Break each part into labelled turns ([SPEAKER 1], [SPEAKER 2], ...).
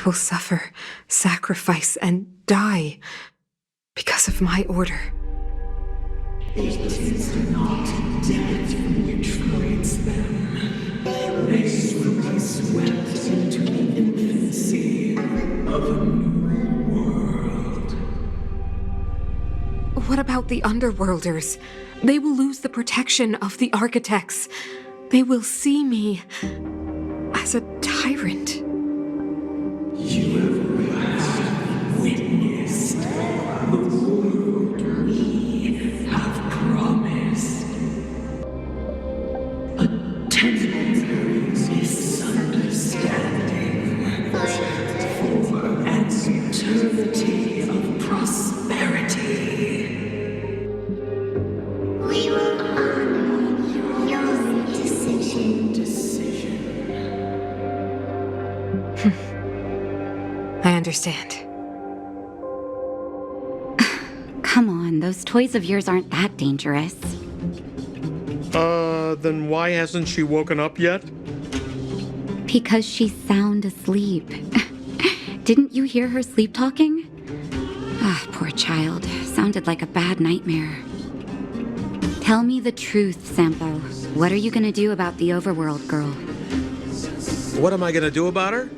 [SPEAKER 1] will suffer, sacrifice, and die because of my order.
[SPEAKER 2] It is not death which frees them. They will be swept into the infancy of a new world.
[SPEAKER 1] What about the Underworlders? They will lose the protection of the Architects. They will see me as a tyrant.
[SPEAKER 2] You have last witnessed the world we have promised. A temporary misunderstanding for an eternity of prosperity.
[SPEAKER 3] We will honor your decision.
[SPEAKER 1] I understand.
[SPEAKER 4] Come on, those toys of yours aren't that dangerous.
[SPEAKER 5] Then why hasn't she woken up yet?
[SPEAKER 4] Because she's sound asleep. Didn't you hear her sleep talking? Ah, poor child. Sounded like a bad nightmare. Tell me the truth, Sampo. What are you gonna do about the overworld girl?
[SPEAKER 6] What am I gonna do about her?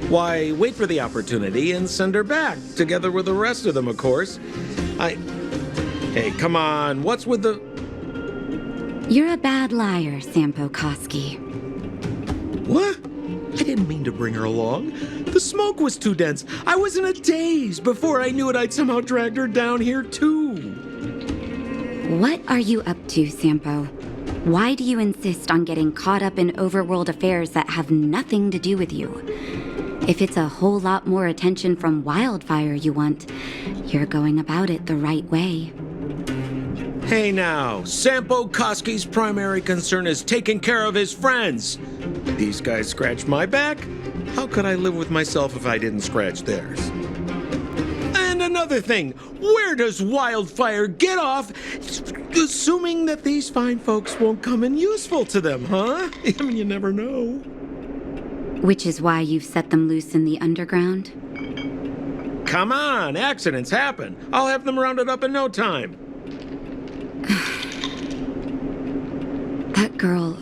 [SPEAKER 6] Why, wait for the opportunity and send her back, together with the rest of them, of course. Hey, come on, what's with the...
[SPEAKER 4] You're a bad liar, Sampo Koski.
[SPEAKER 6] What? I didn't mean to bring her along. The smoke was too dense. I was in a daze. Before I knew it, I'd somehow dragged her down here, too.
[SPEAKER 4] What are you up to, Sampo? Why do you insist on getting caught up in overworld affairs that have nothing to do with you? If it's a whole lot more attention from Wildfire you want, you're going about it the right way.
[SPEAKER 6] Hey now, Sampo Koski's primary concern is taking care of his friends. These guys scratch my back. How could I live with myself if I didn't scratch theirs? And another thing, where does Wildfire get off assuming that these fine folks won't come in useful to them, huh? I mean, you never know.
[SPEAKER 4] Which is why you've set them loose in the underground?
[SPEAKER 6] Come on, accidents happen. I'll have them rounded up in no time.
[SPEAKER 4] That girl...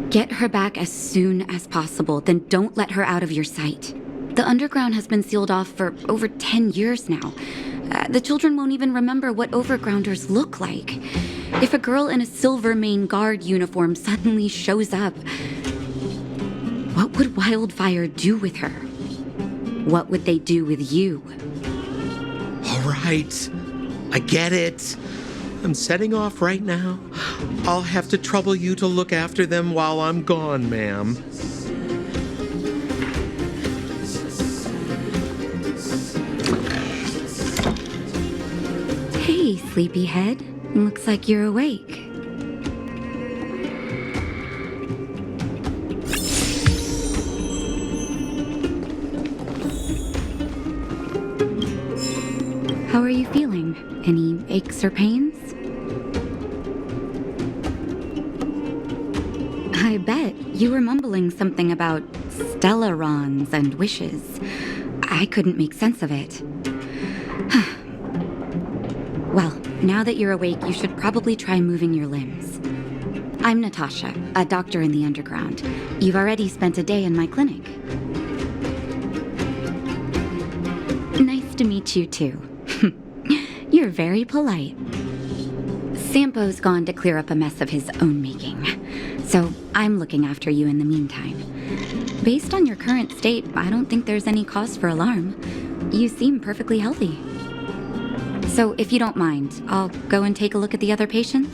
[SPEAKER 4] Get her back as soon as possible, then don't let her out of your sight. The underground has been sealed off for over 10 years now. The children won't even remember what overgrounders look like. If a girl in a Silvermane Guard uniform suddenly shows up, what would Wildfire do with her? What would they do with you?
[SPEAKER 6] All right, I get it. I'm setting off right now. I'll have to trouble you to look after them while I'm gone, ma'am.
[SPEAKER 4] Hey, sleepyhead. Looks like you're awake. How are you feeling? Any aches or pains? I bet you were mumbling something about Stellarons and wishes. I couldn't make sense of it. Well, now that you're awake, you should probably try moving your limbs. I'm Natasha, a doctor in the underground. You've already spent a day in my clinic. Nice to meet you, too. You're very polite. Sampo's gone to clear up a mess of his own making, so I'm looking after you in the meantime. Based on your current state, I don't think there's any cause for alarm. You seem perfectly healthy. So if you don't mind, I'll go and take a look at the other patients.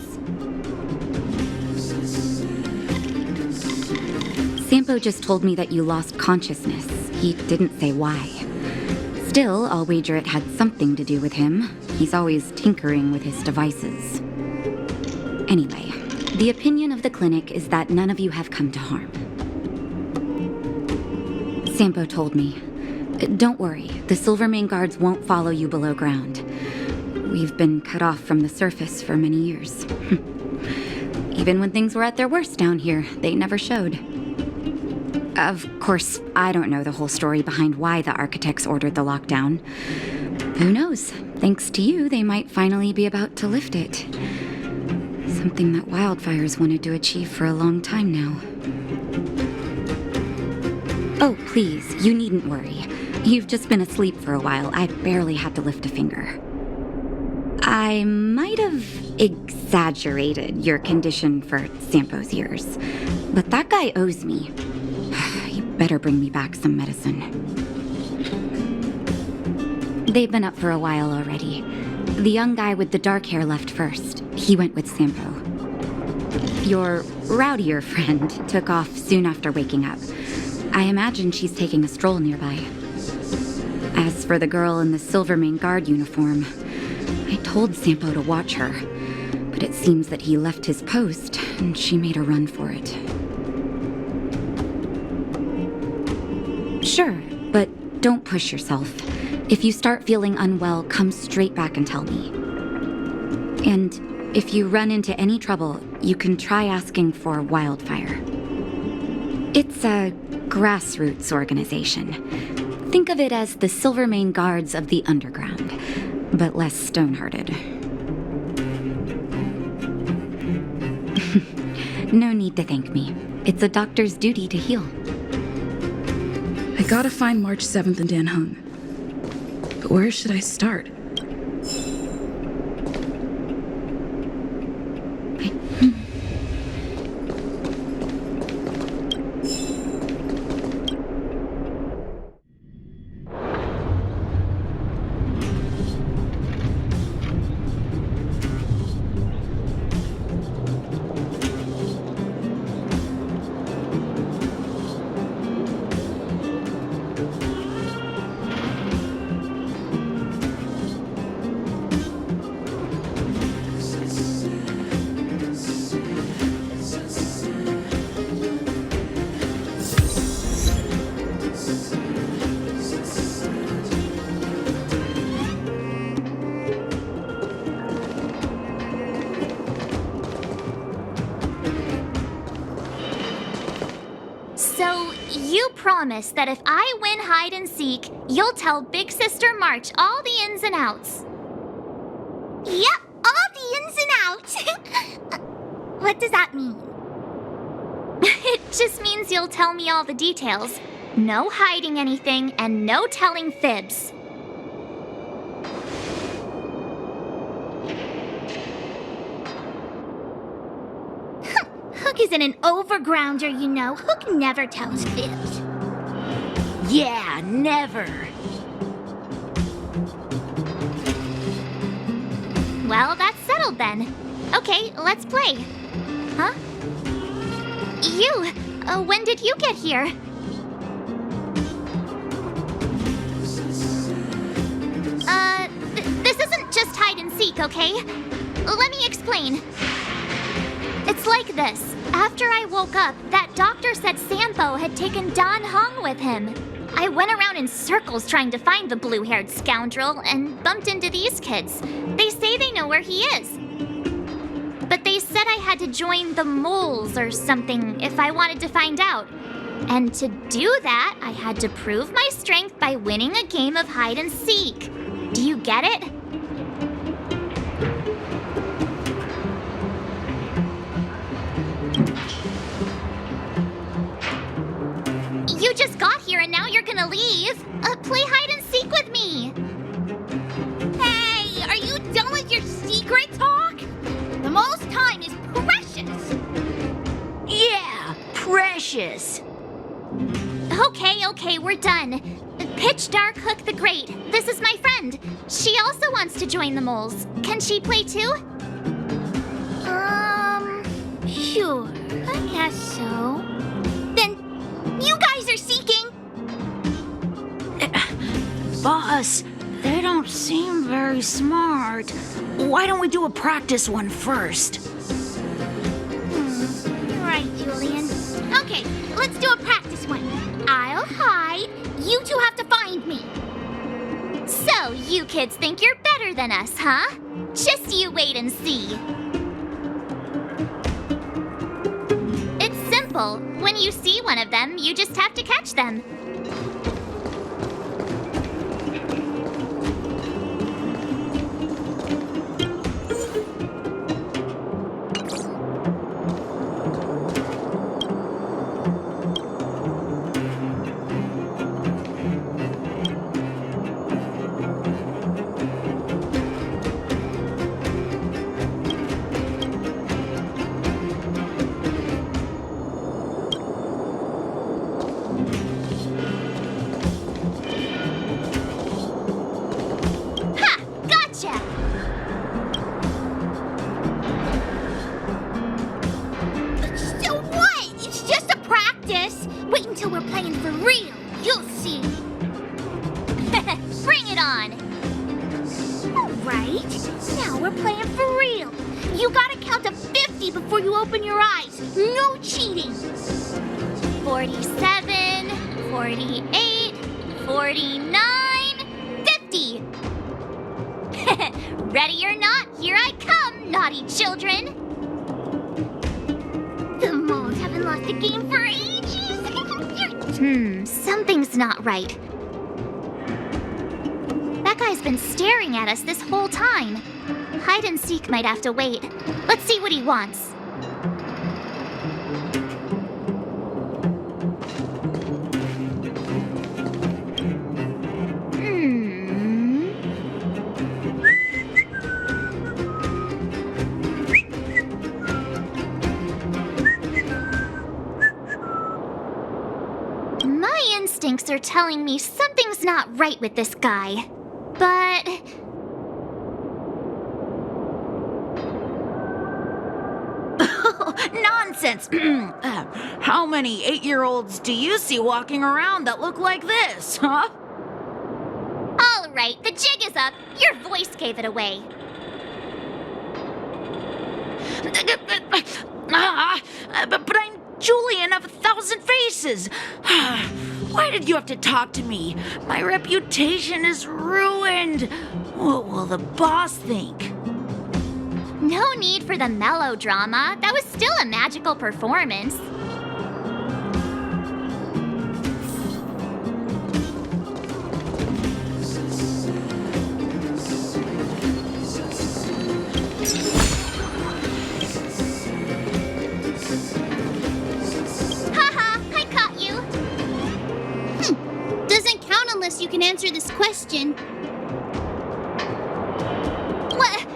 [SPEAKER 4] Sampo just told me that you lost consciousness. He didn't say why. Still, I'll wager it had something to do with him. He's always tinkering with his devices. Anyway, the opinion of the clinic is that none of you have come to harm. Sampo told me. Don't worry, the Silvermane Guards won't follow you below ground. We've been cut off from the surface for many years. Even when things were at their worst down here, they never showed. Of course, I don't know the whole story behind why the architects ordered the lockdown. Who knows? Thanks to you, they might finally be about to lift it. Something that wildfires wanted to achieve for a long time now. Oh, please, you needn't worry. You've just been asleep for a while. I barely had to lift a finger. I might have exaggerated your condition for Sampo's years, but that guy owes me. You better bring me back some medicine. They've been up for a while already. The young guy with the dark hair left first. He went with Sampo. Your rowdier friend took off soon after waking up. I imagine she's taking a stroll nearby. As for the girl in the Silvermane Guard uniform, I told Sampo to watch her, but it seems that he left his post and she made a run for it. Sure, but don't push yourself. If you start feeling unwell, come straight back and tell me. And if you run into any trouble, you can try asking for Wildfire. It's a grassroots organization. Think of it as the Silvermane Guards of the Underground, but less stone-hearted. No need to thank me. It's a doctor's duty to heal.
[SPEAKER 7] I gotta find March 7th in Dan Hung. But where should I start?
[SPEAKER 8] So, you promise that if I win hide and seek, you'll tell Big Sister March all the ins and outs.
[SPEAKER 3] Yep, all the ins and outs. What does that mean?
[SPEAKER 8] It just means you'll tell me all the details. No hiding anything and no telling fibs.
[SPEAKER 3] Hook isn't an overgrounder, you know. Hook never tells fibs.
[SPEAKER 8] Yeah, never. Well, that's settled then. Okay, let's play. Huh? You, when did you get here? This isn't just hide and seek, okay? Let me explain. It's like this. After I woke up, that doctor said Sampo had taken Dan Hung with him. I went around in circles trying to find the blue-haired scoundrel and bumped into these kids. They say they know where he is. But they said I had to join the moles or something if I wanted to find out. And to do that, I had to prove my strength by winning a game of hide and seek. Do you get it? You just got here and now you're gonna leave. Play hide and seek with me.
[SPEAKER 3] Hey, are you done with your secret talk? The most time is precious.
[SPEAKER 8] Yeah, precious. Okay, we're done. Pitch Dark Hook the Great. This is my friend. She also wants to join the moles. Can she play too?
[SPEAKER 3] Sure, I guess so. Then, you guys are seeking?
[SPEAKER 9] Boss, they don't seem very smart. Why don't we do a practice one first?
[SPEAKER 3] You're right, Julian. Okay, let's do a practice one. I'll hide. You two have to find me.
[SPEAKER 8] So, you kids think you're better than us, huh? Just you wait and see. It's simple. simple. When you see one of them, you just have to catch them. We're playing for real. You'll see. Bring it on. All right. Now we're playing for real. You gotta count to 50 before you open your eyes. No cheating. 47, 48, 49, 50. Ready or not, here I come, naughty children. The moles haven't lost a game for ages. Something's not right. That guy's been staring at us this whole time. Hide and seek might have to wait. Let's see what he wants. Instincts are telling me something's not right with this guy. But...
[SPEAKER 9] Nonsense! How many 8-year-olds do you see walking around that look like this, huh?
[SPEAKER 8] All right, the jig is up. Your voice gave it away.
[SPEAKER 9] But I'm Julian of 1,000 Faces. Why did you have to talk to me? My reputation is ruined. What will the boss think?
[SPEAKER 8] No need for the melodrama. That was still a magical performance.
[SPEAKER 3] You can answer this question.
[SPEAKER 8] What?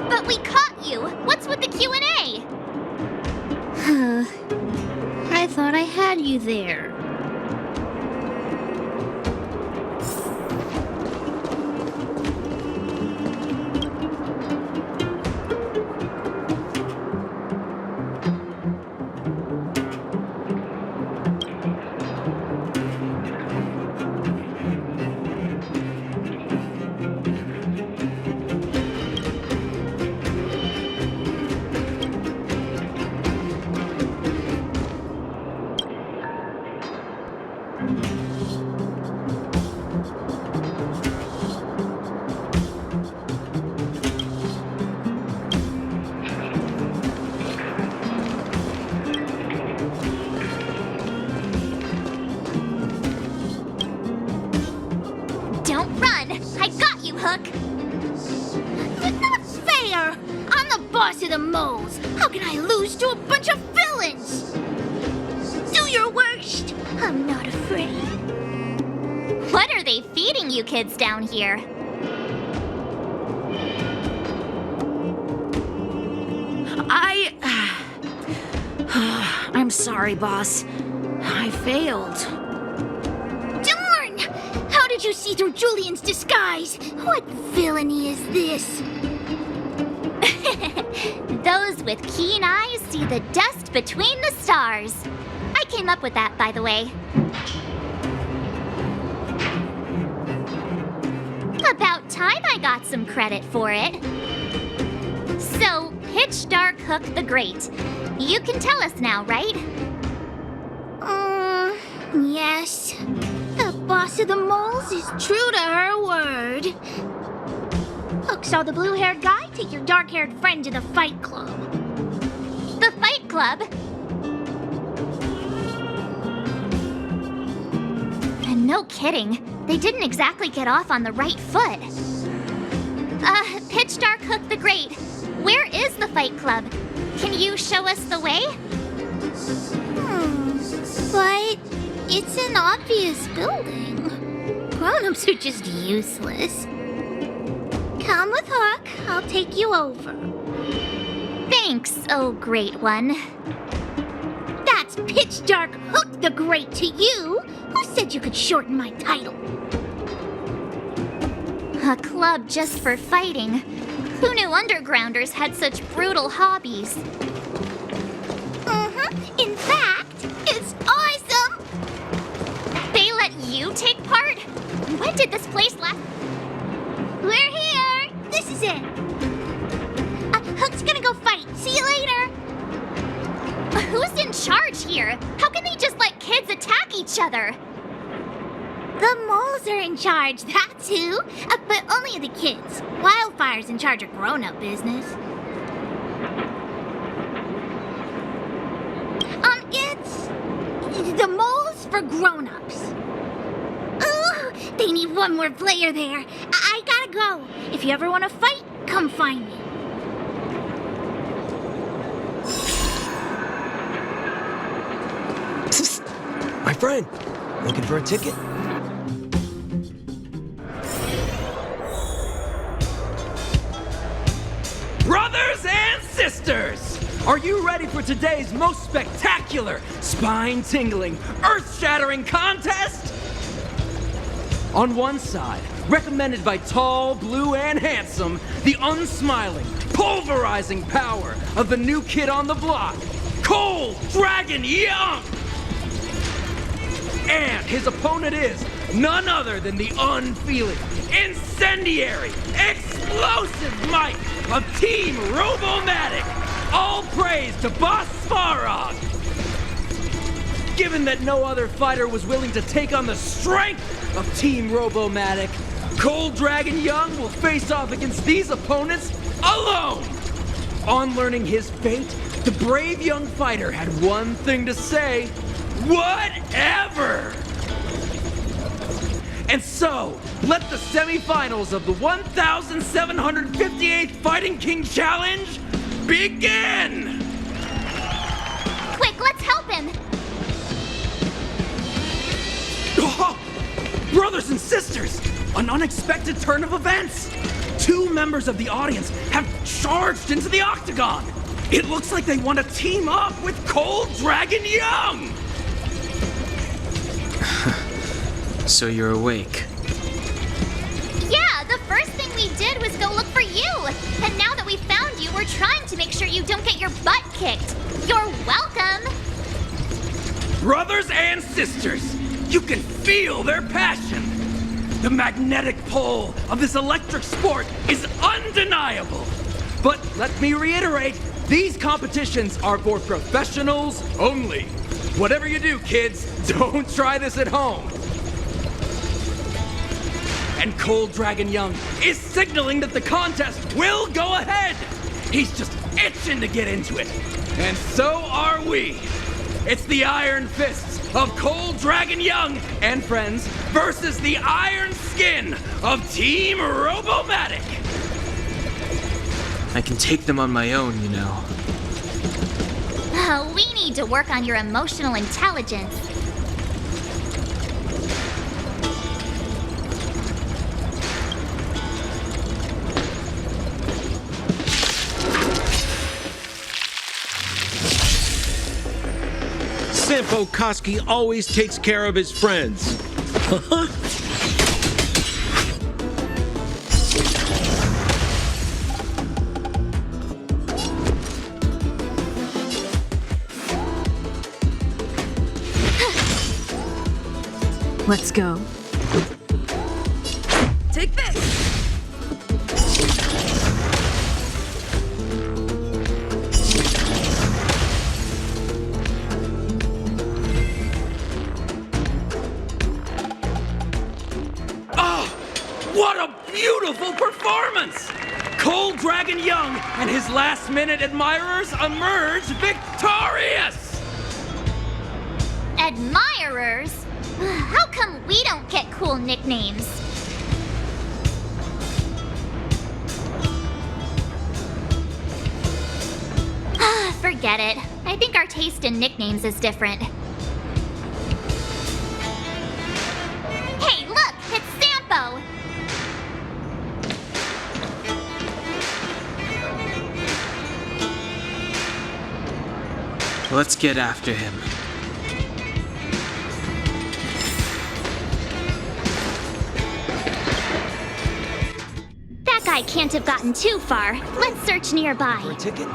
[SPEAKER 8] But we caught you. What's with the Q&A?
[SPEAKER 3] I thought I had you there.
[SPEAKER 8] Don't run! I got you, Hook!
[SPEAKER 3] That's not fair! I'm the boss of the moles! How can I lose to a bunch of villains? Do your worst! I'm not afraid.
[SPEAKER 8] What are they feeding you kids down here?
[SPEAKER 9] I'm sorry, boss. I failed.
[SPEAKER 3] Darn! How did you see through Julian's disguise? What villainy is this?
[SPEAKER 8] Those with keen eyes see the dust between the stars. I came up with that, by the way. About time I got some credit for it. So, Pitch Dark Hook the Great. You can tell us now, right?
[SPEAKER 3] Yes. The boss of the moles is true to her word. Hook saw the blue-haired guy take your dark-haired friend to the fight club.
[SPEAKER 8] The Fight Club? No kidding. They didn't exactly get off on the right foot. Pitch Dark Hook the Great. Where is the Fight Club? Can you show us the way?
[SPEAKER 3] But it's an obvious building. Grown-ups are just useless. Come with Hook. I'll take you over.
[SPEAKER 8] Thanks, oh great one.
[SPEAKER 3] That's Pitch Dark Hook the Great to you. Who said you could shorten my title?
[SPEAKER 8] A club just for fighting. Who knew undergrounders had such brutal hobbies?
[SPEAKER 3] In fact, it's awesome!
[SPEAKER 8] They let you take part? When did this place last?
[SPEAKER 3] We're here! This is it! Hook's gonna go fight. See you later!
[SPEAKER 8] Who's in charge here? How can they just let kids attack each other?
[SPEAKER 3] The moles are in charge, that's who. But only the kids. Wildfire's in charge of grown-up business. It's the moles for grown-ups. Ooh, they need one more player there. I gotta go. If you ever want to fight, come find me.
[SPEAKER 10] My friend, looking for a ticket?
[SPEAKER 11] Brothers and sisters, are you ready for today's most spectacular, spine-tingling, earth-shattering contest? On one side, recommended by tall, blue, and handsome, the unsmiling, pulverizing power of the new kid on the block, Cold Dragon Young! And his opponent is none other than the unfeeling, incendiary, explosive might of Team Robomatic! All praise to Boss Svarog! Given that no other fighter was willing to take on the strength of Team Robomatic, Cold Dragon Young will face off against these opponents alone! On learning his fate, the brave young fighter had one thing to say: whatever! And so, let the semifinals of the 1,758th Fighting King Challenge begin!
[SPEAKER 8] Quick, let's help him!
[SPEAKER 11] Oh, brothers and sisters, an unexpected turn of events! Two members of the audience have charged into the octagon! It looks like they want to team up with Cold Dragon Young!
[SPEAKER 10] So you're awake.
[SPEAKER 8] Yeah, the first thing we did was go look for you! And now that we found you, we're trying to make sure you don't get your butt kicked! You're welcome!
[SPEAKER 11] Brothers and sisters, you can feel their passion! The magnetic pull of this electric sport is undeniable! But let me reiterate, these competitions are for professionals only. Whatever you do, kids, don't try this at home. And Cold Dragon Young is signaling that the contest will go ahead. He's just itching to get into it. And so are we. It's the Iron Fists of Cold Dragon Young and friends versus the Iron Skin of Team Robomatic.
[SPEAKER 10] I can take them on my own, you know.
[SPEAKER 8] We need to work on your emotional intelligence.
[SPEAKER 6] Sampo Koski always takes care of his friends.
[SPEAKER 1] Let's go.
[SPEAKER 7] Take this!
[SPEAKER 11] What a beautiful performance! Cold Dragon Young and his last-minute admirers emerge victorious!
[SPEAKER 8] Admirers? How come we don't get cool nicknames? Forget it. I think our taste in nicknames is different. Hey, look! It's Sampo!
[SPEAKER 10] Let's get after him.
[SPEAKER 8] That guy can't have gotten too far. Let's search nearby.
[SPEAKER 10] For a ticket?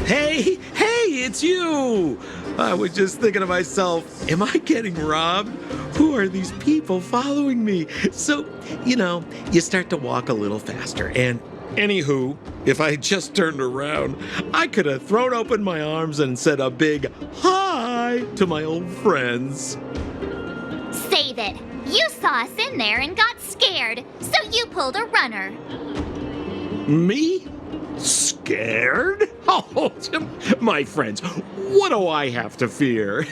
[SPEAKER 6] Hey, it's you! I was just thinking to myself, am I getting robbed? Who are these people following me? So, you start to walk a little faster. And anywho, if I had just turned around, I could have thrown open my arms and said a big hi to my old friends.
[SPEAKER 8] Save it. You saw us in there and got scared, so you pulled a runner.
[SPEAKER 6] Me? Scared? Oh, my friends, what do I have to fear?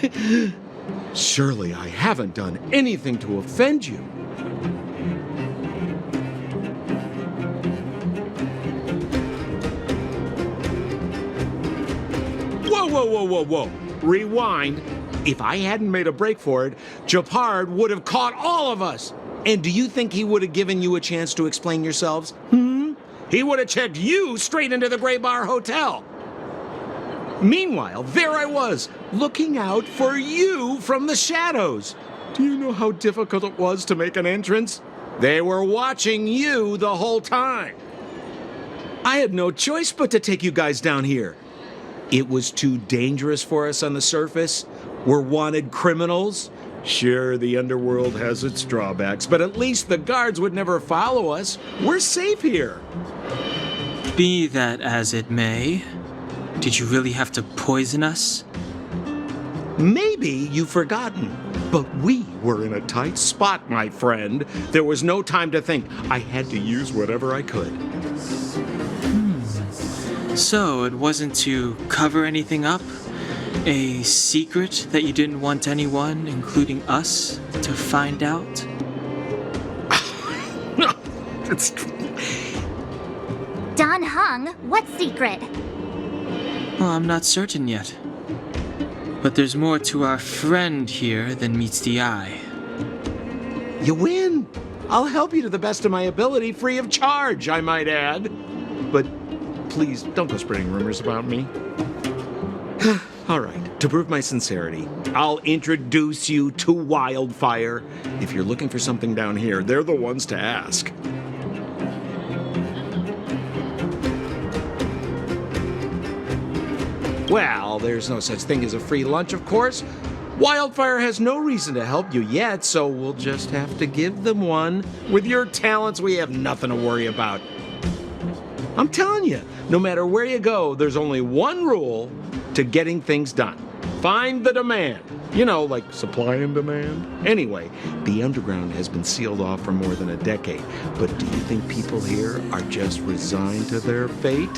[SPEAKER 6] Surely I haven't done anything to offend you. Whoa. Rewind. If I hadn't made a break for it, Japard would have caught all of us. And do you think he would have given you a chance to explain yourselves? He would have checked you straight into the Gray Bar Hotel. Meanwhile, there I was, looking out for you from the shadows. Do you know how difficult it was to make an entrance? They were watching you the whole time. I had no choice but to take you guys down here. It was too dangerous for us on the surface. We're wanted criminals. Sure, the underworld has its drawbacks, but at least the guards would never follow us. We're safe here.
[SPEAKER 10] Be that as it may, did you really have to poison us?
[SPEAKER 6] Maybe you've forgotten, but we were in a tight spot, my friend. There was no time to think. I had to use whatever I could.
[SPEAKER 10] So it wasn't to cover anything up? A secret that you didn't want anyone, including us, to find out?
[SPEAKER 6] It's
[SPEAKER 8] Don Hung, what secret?
[SPEAKER 10] Well, I'm not certain yet. But there's more to our friend here than meets the eye.
[SPEAKER 6] You win. I'll help you to the best of my ability, free of charge, I might add. But please, don't go spreading rumors about me. All right, to prove my sincerity, I'll introduce you to Wildfire. If you're looking for something down here, they're the ones to ask. Well, there's no such thing as a free lunch, of course. Wildfire has no reason to help you yet, so we'll just have to give them one. With your talents, we have nothing to worry about. I'm telling you, no matter where you go, there's only one rule to getting things done. Find the demand. You know, like supply and demand. Anyway, the underground has been sealed off for more than a decade. But do you think people here are just resigned to their fate?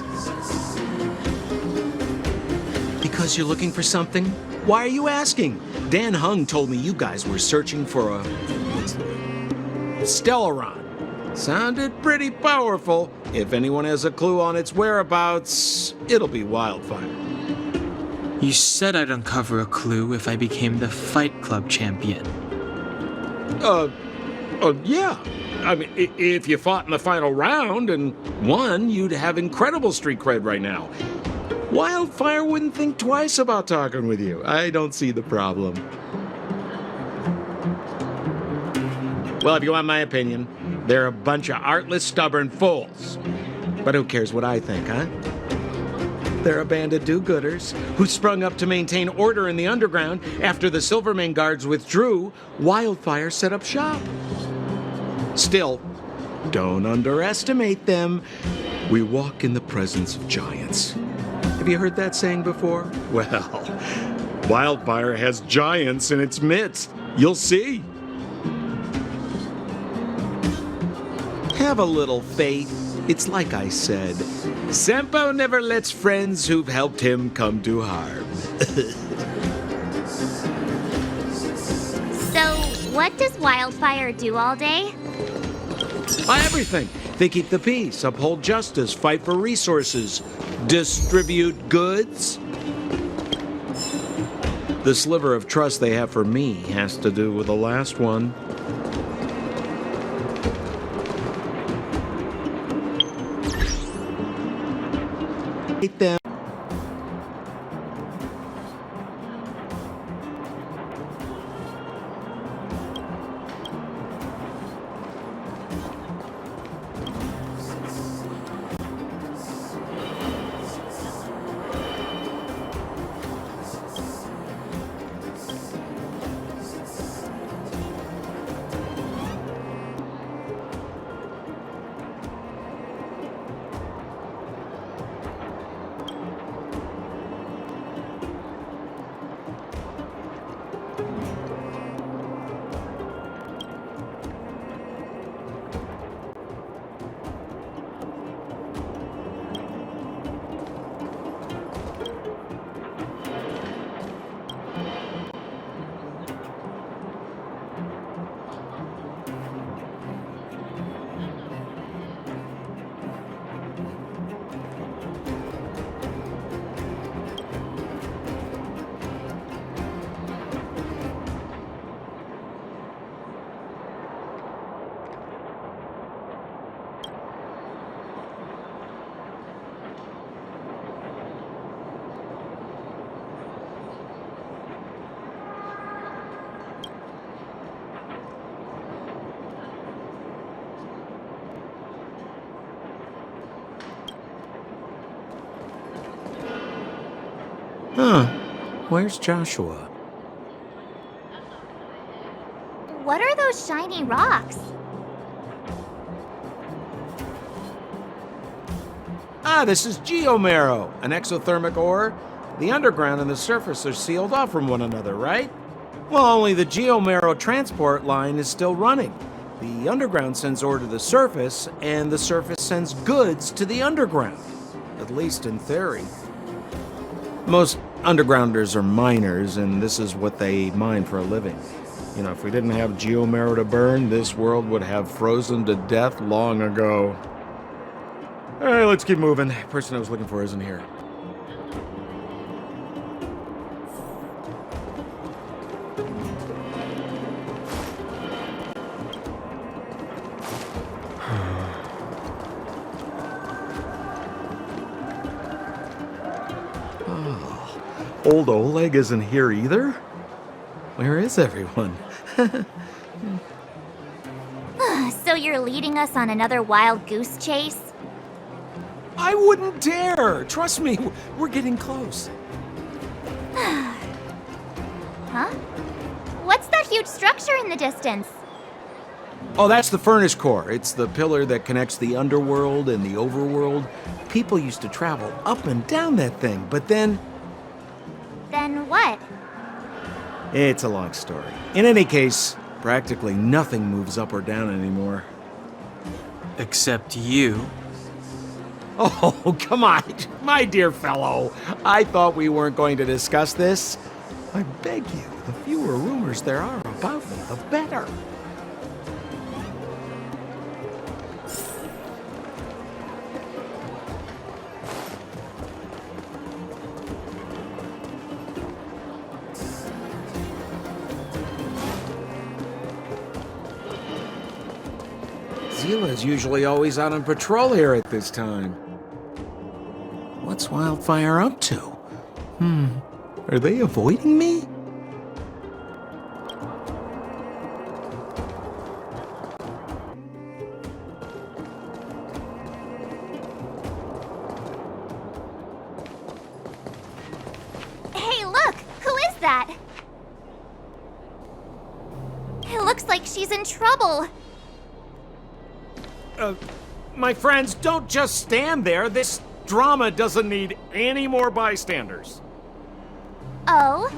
[SPEAKER 6] Because you're looking for something? Why are you asking? Dan Hung told me you guys were searching for a Stellaron. Sounded pretty powerful. If anyone has a clue on its whereabouts, it'll be Wildfire.
[SPEAKER 10] You said I'd uncover a clue if I became the Fight Club champion.
[SPEAKER 6] Yeah. I mean, if you fought in the final round and won, you'd have incredible street cred right now. Wildfire wouldn't think twice about talking with you. I don't see the problem. Well, if you want my opinion, they're a bunch of artless, stubborn fools. But who cares what I think, huh? They're a band of do-gooders who sprung up to maintain order in the underground. After the Silvermane guards withdrew, Wildfire set up shop. Still, don't underestimate them. We walk in the presence of giants. Have you heard that saying before? Well, wildfire has giants in its midst. You'll see. Have a little faith. It's like I said, Sampo never lets friends who've helped him come to harm.
[SPEAKER 8] So, what does Wildfire do all day?
[SPEAKER 6] Everything. They keep the peace, uphold justice, fight for resources, distribute goods. The sliver of trust they have for me has to do with the last one. Hate them. Huh. Where's Joshua?
[SPEAKER 8] What are those shiny rocks?
[SPEAKER 6] This is geomarrow, an exothermic ore. The underground and the surface are sealed off from one another, right? Well, only the geomarrow transport line is still running. The underground sends ore to the surface, and the surface sends goods to the underground. At least in theory. Most undergrounders are miners, and this is what they mine for a living. You know, if we didn't have geomarrow to burn, this world would have frozen to death long ago. All right, let's keep moving. The person I was looking for isn't here. Old Oleg isn't here either? Where is everyone?
[SPEAKER 8] So you're leading us on another wild goose chase?
[SPEAKER 6] I wouldn't dare! Trust me, we're getting close.
[SPEAKER 8] Huh? What's that huge structure in the distance?
[SPEAKER 6] Oh, that's the furnace core. It's the pillar that connects the underworld and the overworld. People used to travel up and down that thing, but then...
[SPEAKER 8] Then what?
[SPEAKER 6] It's a long story. In any case, practically nothing moves up or down anymore.
[SPEAKER 10] Except you.
[SPEAKER 6] Oh, come on, my dear fellow. I thought we weren't going to discuss this. I beg you, the fewer rumors there are about me, the better. Zila's usually always out on patrol here at this time. What's Wildfire up to? Are they avoiding me?
[SPEAKER 8] Hey, look! Who is that? It looks like she's in trouble.
[SPEAKER 6] My friends, don't just stand there. This Drama doesn't need any more bystanders.
[SPEAKER 8] Oh,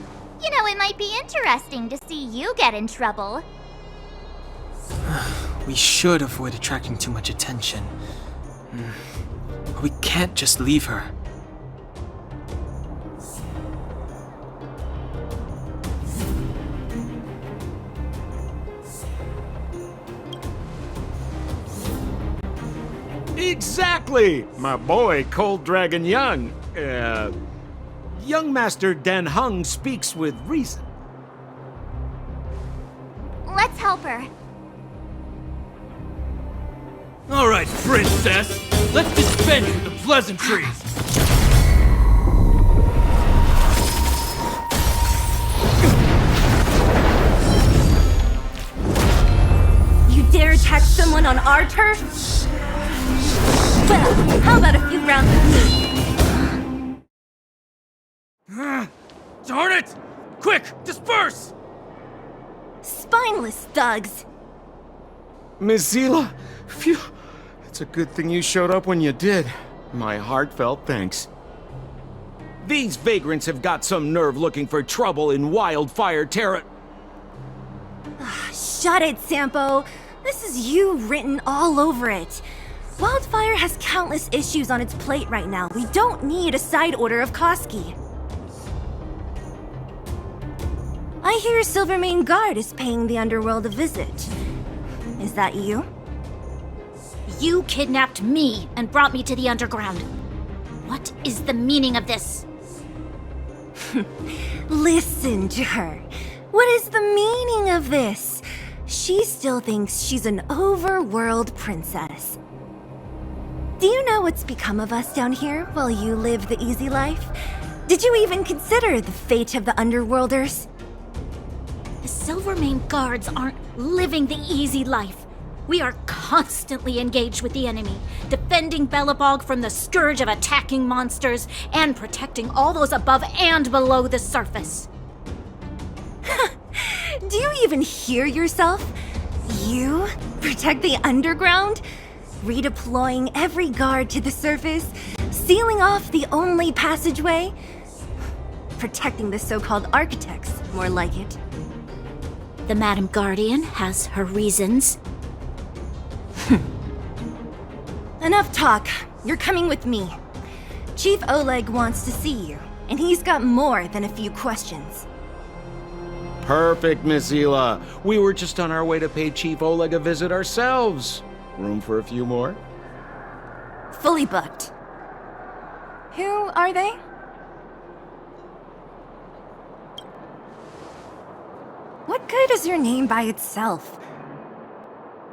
[SPEAKER 8] you know, it might be interesting to see you get in trouble.
[SPEAKER 10] We should avoid attracting too much attention. But we can't just leave her.
[SPEAKER 6] Exactly! My boy, Cold Dragon Young. Young Master Dan Hung speaks with reason.
[SPEAKER 8] Let's help her.
[SPEAKER 11] All right, princess. Let's dispense with the pleasantries.
[SPEAKER 12] You dare attack someone on our turf? Well, how about a few rounds of me?
[SPEAKER 11] Darn it! Quick, disperse!
[SPEAKER 12] Spineless thugs.
[SPEAKER 6] Mizila, phew. It's a good thing you showed up when you did. My heartfelt thanks. These vagrants have got some nerve looking for trouble in Wildfire Terra.
[SPEAKER 12] Shut it, Sampo. This is you written all over it. Wildfire has countless issues on its plate right now. We don't need a side order of Koski. I hear Silvermane Guard is paying the underworld a visit. Is that you?
[SPEAKER 3] You kidnapped me and brought me to the underground. What is the meaning of this?
[SPEAKER 12] Listen to her. What is the meaning of this? She still thinks she's an overworld princess. Do you know what's become of us down here while you live the easy life? Did you even consider the fate of the underworlders?
[SPEAKER 3] The Silvermane Guards aren't living the easy life. We are constantly engaged with the enemy, defending Belobog from the scourge of attacking monsters and protecting all those above and below the surface.
[SPEAKER 12] Do you even hear yourself? You protect the underground? Redeploying every guard to the surface? Sealing off the only passageway? Protecting the so-called architects, more like it.
[SPEAKER 3] The Madam Guardian has her reasons.
[SPEAKER 12] Enough talk. You're coming with me. Chief Oleg wants to see you, and he's got more than a few questions.
[SPEAKER 6] Perfect, Mizila. We were just on our way to pay Chief Oleg a visit ourselves. Room for a few more?
[SPEAKER 12] Fully booked. Who are they? What good is your name by itself?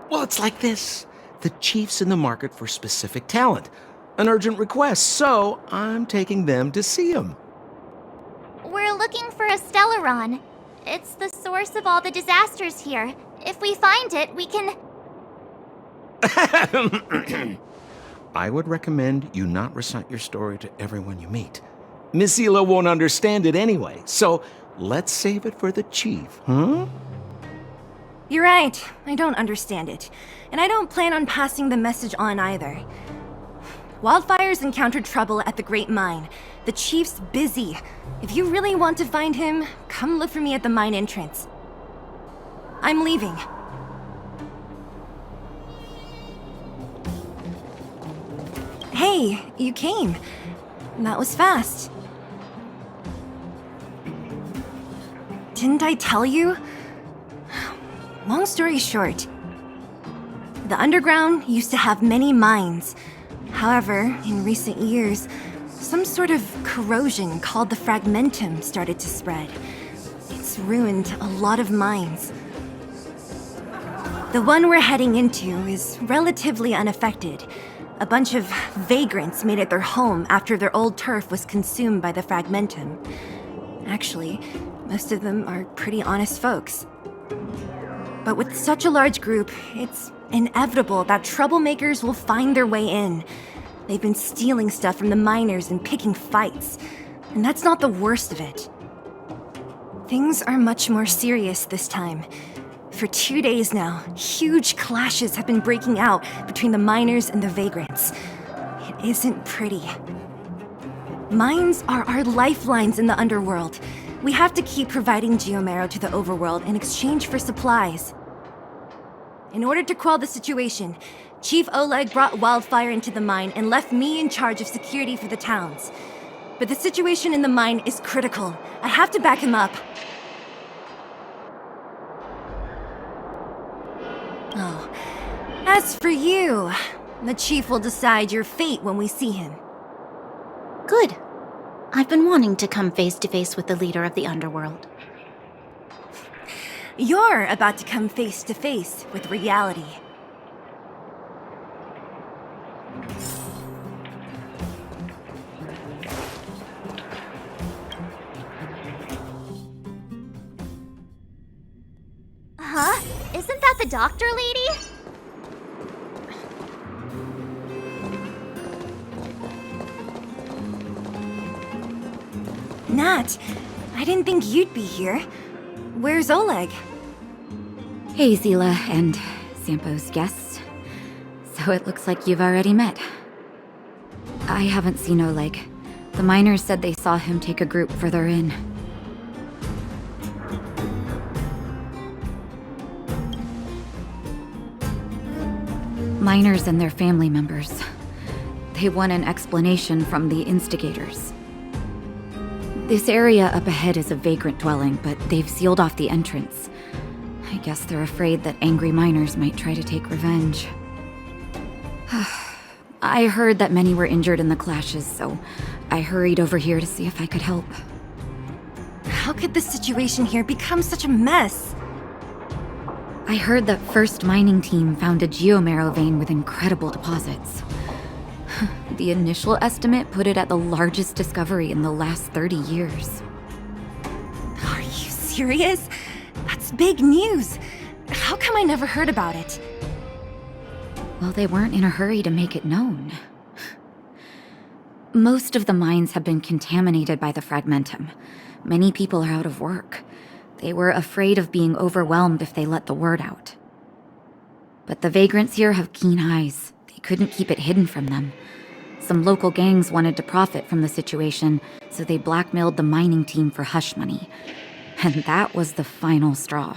[SPEAKER 6] Well, it's like this. The chief's in the market for specific talent. An urgent request, so I'm taking them to see him.
[SPEAKER 8] We're looking for a Stellaron. It's the source of all the disasters here. If we find it, we can...
[SPEAKER 6] I would recommend you not recite your story to everyone you meet. Mizila won't understand it anyway, so let's save it for the chief, huh?
[SPEAKER 12] You're right. I don't understand it. And I don't plan on passing the message on either. Wildfire's encountered trouble at the Great Mine. The chief's busy. If you really want to find him, come look for me at the mine entrance. I'm leaving. Hey, you came. That was fast. Didn't I tell you? Long story short, the underground used to have many mines. However, in recent years, some sort of corrosion called the fragmentum started to spread. It's ruined a lot of mines. The one we're heading into is relatively unaffected. A bunch of vagrants made it their home after their old turf was consumed by the fragmentum. Actually, most of them are pretty honest folks. But with such a large group, it's inevitable that troublemakers will find their way in. They've been stealing stuff from the miners and picking fights. And that's not the worst of it. Things are much more serious this time. For 2 days now, huge clashes have been breaking out between the miners and the vagrants. It isn't pretty. Mines are our lifelines in the underworld. We have to keep providing Geomero to the overworld in exchange for supplies. In order to quell the situation, Chief Oleg brought wildfire into the mine and left me in charge of security for the towns. But the situation in the mine is critical. I have to back him up. Oh, as for you, the Chief will decide your fate when we see him.
[SPEAKER 3] Good. I've been wanting to come face to face with the leader of the underworld.
[SPEAKER 12] You're about to come face to face with reality.
[SPEAKER 8] Huh? Isn't that the doctor lady?
[SPEAKER 12] Nat, I didn't think you'd be here. Where's Oleg?
[SPEAKER 4] Hey, Zila and Sampo's guests. So it looks like you've already met. I haven't seen Oleg. The miners said they saw him take a group further in. Miners and their family members. They want an explanation from the instigators. This area up ahead is a vagrant dwelling, but they've sealed off the entrance. I guess they're afraid that angry miners might try to take revenge. I heard that many were injured in the clashes, so I hurried over here to see if I could help.
[SPEAKER 12] How could the situation here become such a mess?
[SPEAKER 4] I heard that First Mining Team found a Geomero vein with incredible deposits. The initial estimate put it at the largest discovery in the last 30 years.
[SPEAKER 12] Are you serious? That's big news. How come I never heard about it?
[SPEAKER 4] Well, they weren't in a hurry to make it known. Most of the mines have been contaminated by the fragmentum. Many people are out of work. They were afraid of being overwhelmed if they let the word out. But the vagrants here have keen eyes. They couldn't keep it hidden from them. Some local gangs wanted to profit from the situation, so they blackmailed the mining team for hush money. And that was the final straw.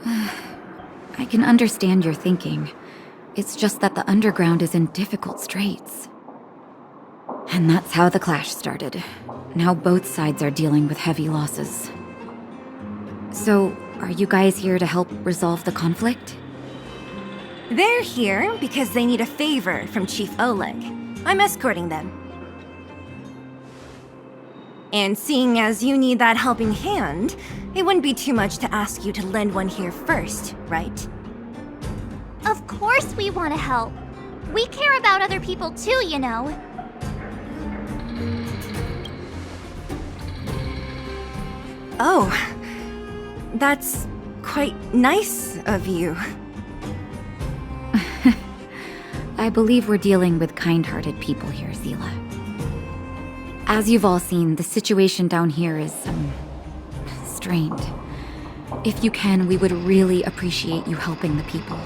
[SPEAKER 4] I can understand your thinking. It's just that the underground is in difficult straits. And that's how the clash started. Now both sides are dealing with heavy losses. So, are you guys here to help resolve the conflict?
[SPEAKER 12] They're here because they need a favor from Chief Oleg. I'm escorting them. And seeing as you need that helping hand, it wouldn't be too much to ask you to lend one here first, right?
[SPEAKER 8] Of course we want to help. We care about other people too, you know.
[SPEAKER 12] Oh, that's quite nice of you.
[SPEAKER 4] I believe we're dealing with kind-hearted people here, Zila. As you've all seen, the situation down here is, strained. If you can, we would really appreciate you helping the people.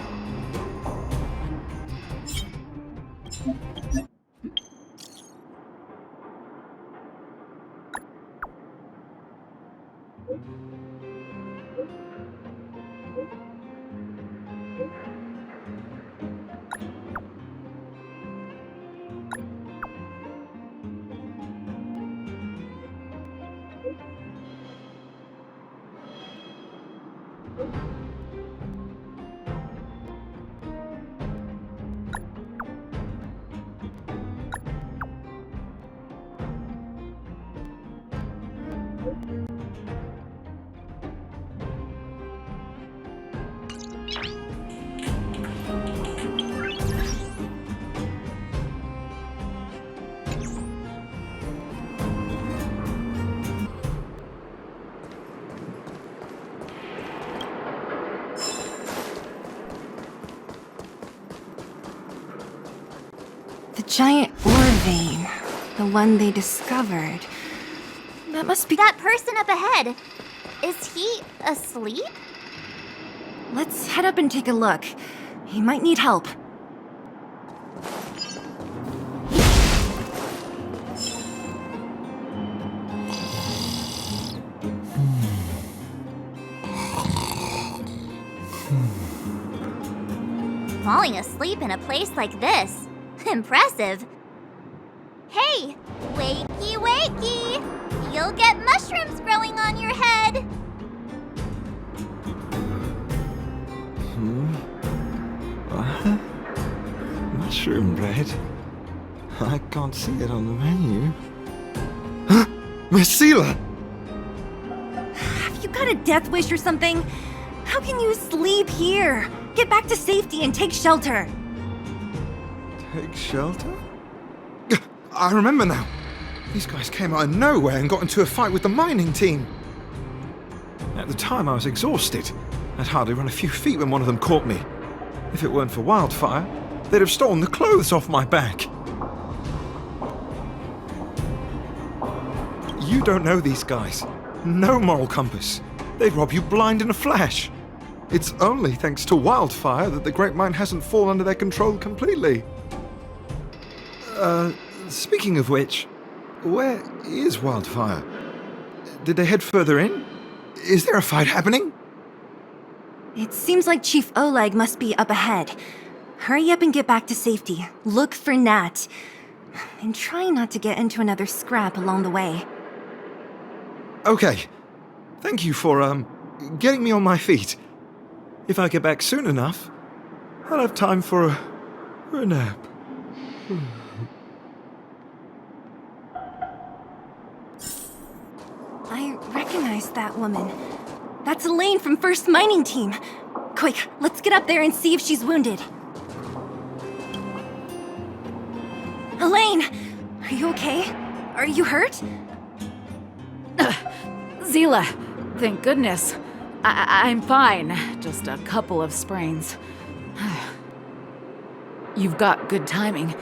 [SPEAKER 12] The giant ore vein. The one they discovered. That must be...
[SPEAKER 8] That person up ahead. Is he asleep?
[SPEAKER 12] Let's head up and take a look. He might need help.
[SPEAKER 8] Falling asleep in a place like this. Impressive. Hey, wakey wakey! You'll get mushrooms growing on your head!
[SPEAKER 13] What? Mushroom bread? I can't see it on the menu. Huh? Marcela!
[SPEAKER 12] Have you got a death wish or something? How can you sleep here? Get back to safety and take shelter.
[SPEAKER 13] Take shelter? I remember now. These guys came out of nowhere and got into a fight with the mining team. At the time, I was exhausted. I'd hardly run a few feet when one of them caught me. If it weren't for Wildfire, they'd have stolen the clothes off my back. You don't know these guys. No moral compass. They'd rob you blind in a flash. It's only thanks to Wildfire that the Great Mine hasn't fallen under their control completely. Speaking of which, where is Wildfire? Did they head further in? Is there a fight happening?
[SPEAKER 12] It seems like Chief Oleg must be up ahead. Hurry up and get back to safety. Look for Nat. And try not to get into another scrap along the way.
[SPEAKER 13] Okay. Thank you for, getting me on my feet. If I get back soon enough, I'll have time for a nap.
[SPEAKER 12] I recognize that woman. That's Elaine from First Mining Team. Quick, let's get up there and see if she's wounded. Elaine! Are you okay? Are you hurt?
[SPEAKER 14] Zila, thank goodness. I'm fine. Just a couple of sprains. You've got good timing.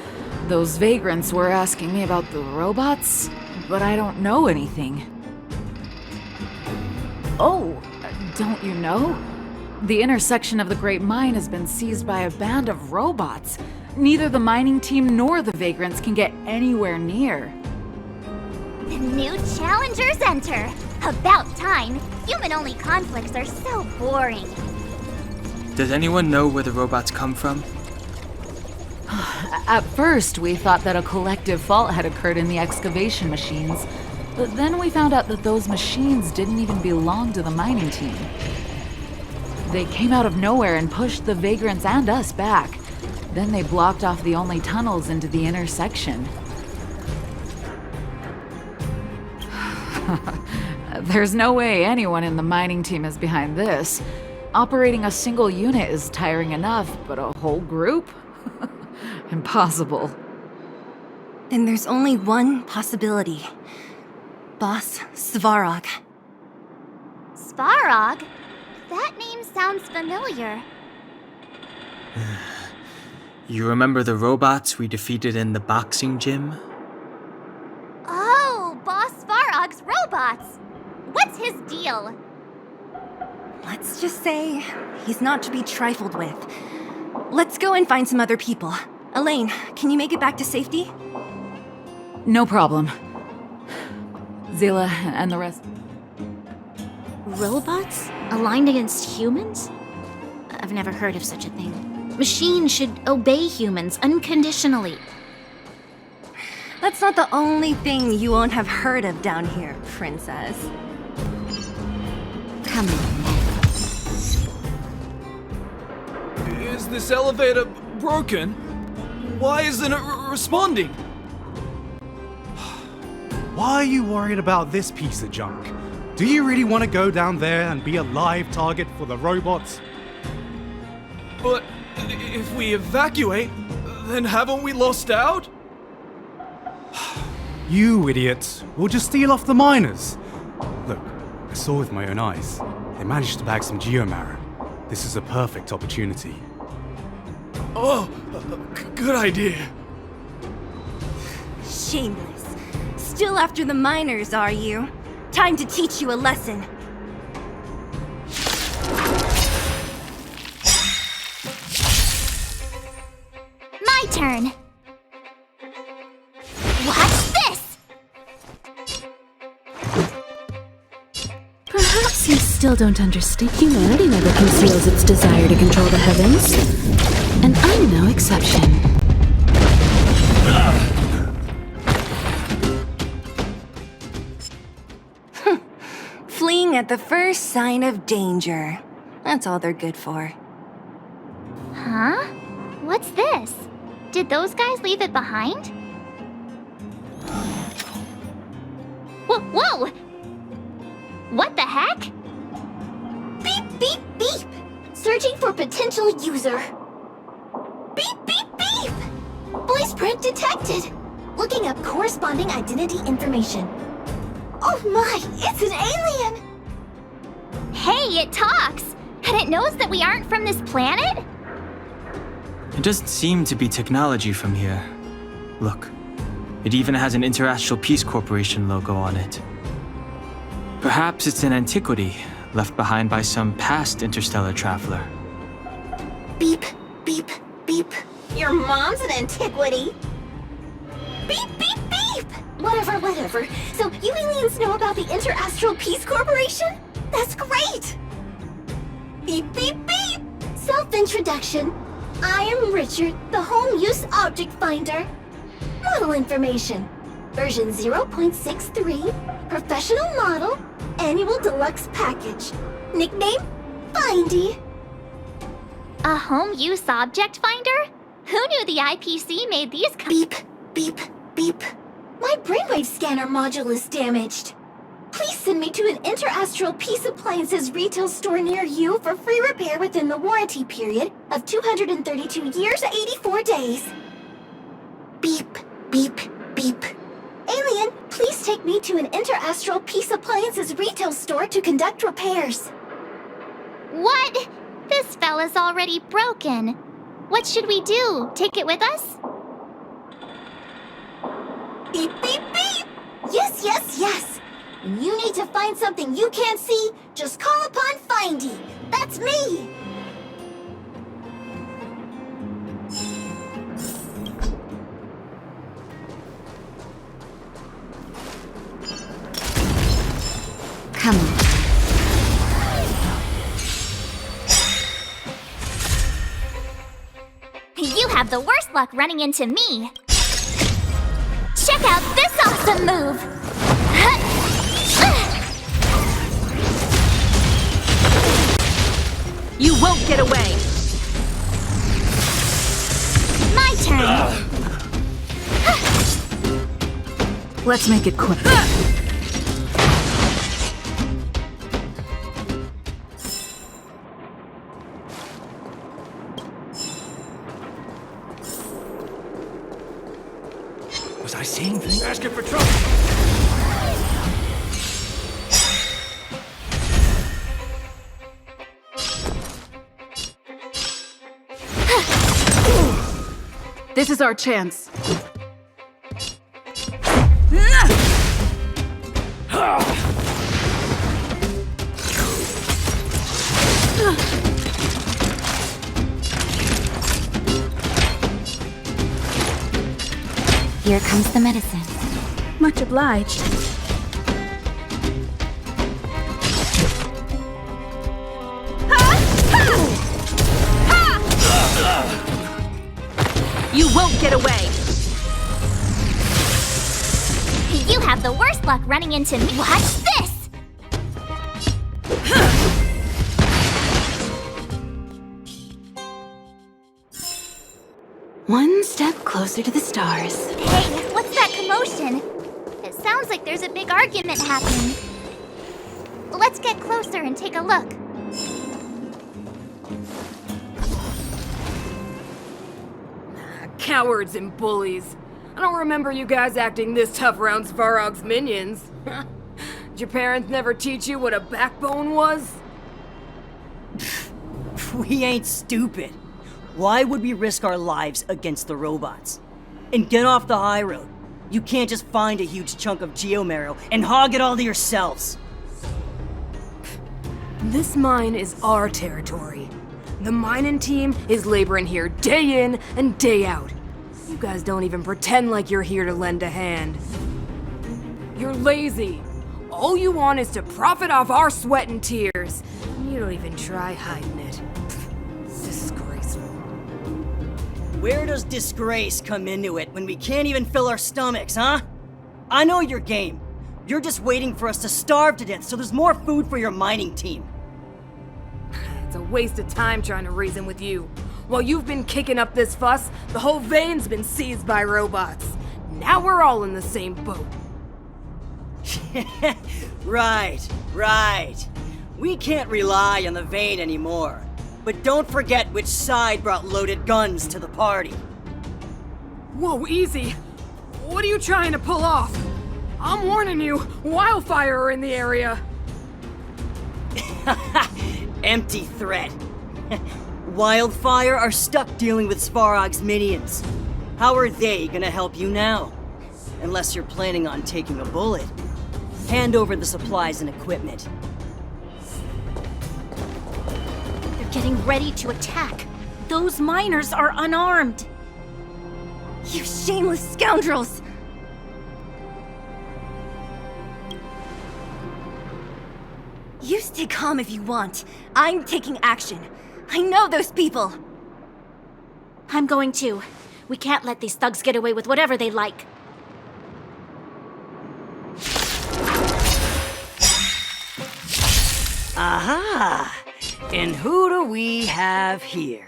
[SPEAKER 14] Those vagrants were asking me about the robots, but I don't know anything. Oh, don't you know? The intersection of the Great Mine has been seized by a band of robots. Neither the mining team nor the vagrants can get anywhere near.
[SPEAKER 8] The new challengers enter! About time! Human-only conflicts are so boring.
[SPEAKER 10] Does anyone know where the robots come from?
[SPEAKER 14] At first, we thought that a collective fault had occurred in the excavation machines, but then we found out that those machines didn't even belong to the mining team. They came out of nowhere and pushed the vagrants and us back. Then they blocked off the only tunnels into the intersection. There's no way anyone in the mining team is behind this. Operating a single unit is tiring enough, but a whole group? Impossible.
[SPEAKER 12] Then there's only one possibility. Boss Svarog.
[SPEAKER 8] Svarog? That name sounds familiar.
[SPEAKER 10] You remember the robots we defeated in the boxing gym?
[SPEAKER 8] Oh, Boss Svarog's robots! What's his deal?
[SPEAKER 12] Let's just say he's not to be trifled with. Let's go and find some other people. Elaine, can you make it back to safety?
[SPEAKER 14] No problem. Zila and the rest.
[SPEAKER 3] Robots? Aligned against humans? I've never heard of such a thing. Machines should obey humans unconditionally.
[SPEAKER 12] That's not the only thing you won't have heard of down here, princess.
[SPEAKER 3] Come on.
[SPEAKER 11] Is this elevator broken? Why isn't it responding?
[SPEAKER 15] Why are you worried about this piece of junk? Do you really want to go down there and be a live target for the robots?
[SPEAKER 11] But if we evacuate, then haven't we lost out?
[SPEAKER 15] You idiots! We'll just steal off the miners. Look, I saw with my own eyes. They managed to bag some geomarrow. This is a perfect opportunity.
[SPEAKER 11] Oh, good idea.
[SPEAKER 12] Shameless. Still after the miners, are you? Time to teach you a lesson.
[SPEAKER 8] turn. Watch this!
[SPEAKER 7] Perhaps you still don't understand. Humanity never conceals its desire to control the heavens. And I'm no exception.
[SPEAKER 12] Fleeing at the first sign of danger. That's all they're good for.
[SPEAKER 8] Huh? What's this? Did those guys leave it behind? Whoa! What the heck?
[SPEAKER 16] Beep, beep, beep! Searching for potential user. Beep, beep, beep! Voice print detected. Looking up corresponding identity information. Oh my, it's an alien!
[SPEAKER 8] Hey, it talks! And it knows that we aren't from this planet?
[SPEAKER 10] It doesn't seem to be technology from here. Look, it even has an Interastral Peace Corporation logo on it. Perhaps it's an antiquity left behind by some past interstellar traveler.
[SPEAKER 16] Beep, beep, beep. Your mom's an antiquity. Beep, beep, beep! Whatever. So you aliens know about the Interastral Peace Corporation? That's great! Beep, beep, beep! Self-introduction. I am Richard, the Home Use Object Finder. Model information. Version 0.63. Professional model. Annual deluxe package. Nickname? Findy.
[SPEAKER 8] A home use object finder? Who knew the IPC made these
[SPEAKER 16] Beep, beep, beep. My brainwave scanner module is damaged. Please send me to an Interastral Peace Appliances retail store near you for free repair within the warranty period of 232 years, 84 days. Beep, beep, beep. Alien, please take me to an Interastral Peace Appliances retail store to conduct repairs.
[SPEAKER 8] What? This fella's already broken. What should we do? Take it with us?
[SPEAKER 16] Beep, beep, beep! Yes! When you need to find something you can't see, just call upon Findy. That's me!
[SPEAKER 4] Come on.
[SPEAKER 8] You have the worst luck running into me. Check out this awesome move!
[SPEAKER 17] You won't get away!
[SPEAKER 8] My turn!
[SPEAKER 17] Let's make it quick.
[SPEAKER 11] Was I seeing things? Asking for trouble!
[SPEAKER 17] This is our chance.
[SPEAKER 4] Here comes the medicine.
[SPEAKER 7] Much obliged.
[SPEAKER 17] You won't get away!
[SPEAKER 8] You have the worst luck running into me. Watch this!
[SPEAKER 7] One step closer to the stars.
[SPEAKER 8] Hey, what's that commotion? It sounds like there's a big argument happening. Let's get closer and take a look.
[SPEAKER 17] Cowards and bullies. I don't remember you guys acting this tough around Svarog's minions. Did your parents never teach you what a backbone was?
[SPEAKER 18] We ain't stupid. Why would we risk our lives against the robots? And get off the high road. You can't just find a huge chunk of geomarrow and hog it all to yourselves.
[SPEAKER 17] This mine is our territory. The mining team is laboring here day in and day out. You guys don't even pretend like you're here to lend a hand. You're lazy. All you want is to profit off our sweat and tears. You don't even try hiding it. It's disgraceful.
[SPEAKER 18] Where does disgrace come into it when we can't even fill our stomachs, huh? I know your game. You're just waiting for us to starve to death so there's more food for your mining team.
[SPEAKER 17] It's a waste of time trying to reason with you. While you've been kicking up this fuss, the whole vein's been seized by robots. Now we're all in the same boat.
[SPEAKER 18] Right. We can't rely on the vein anymore. But don't forget which side brought loaded guns to the party.
[SPEAKER 17] Whoa, easy. What are you trying to pull off? I'm warning you, wildfire are in the area.
[SPEAKER 18] Empty threat. Wildfire are stuck dealing with Svarog's minions. How are they gonna help you now? Unless you're planning on taking a bullet. Hand over the supplies and equipment.
[SPEAKER 3] They're getting ready to attack. Those miners are unarmed.
[SPEAKER 12] You shameless scoundrels! You stay calm if you want. I'm taking action. I know those people!
[SPEAKER 3] I'm going to. We can't let these thugs get away with whatever they like.
[SPEAKER 18] Aha! And who do we have here?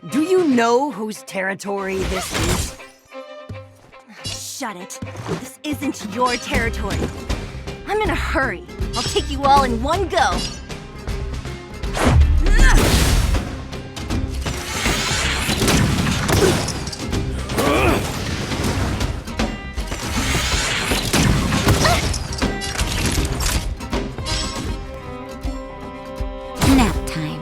[SPEAKER 18] Do you know whose territory this is?
[SPEAKER 12] Shut it. This isn't your territory. I'm in a hurry. I'll take you all in one go.
[SPEAKER 4] Nap time.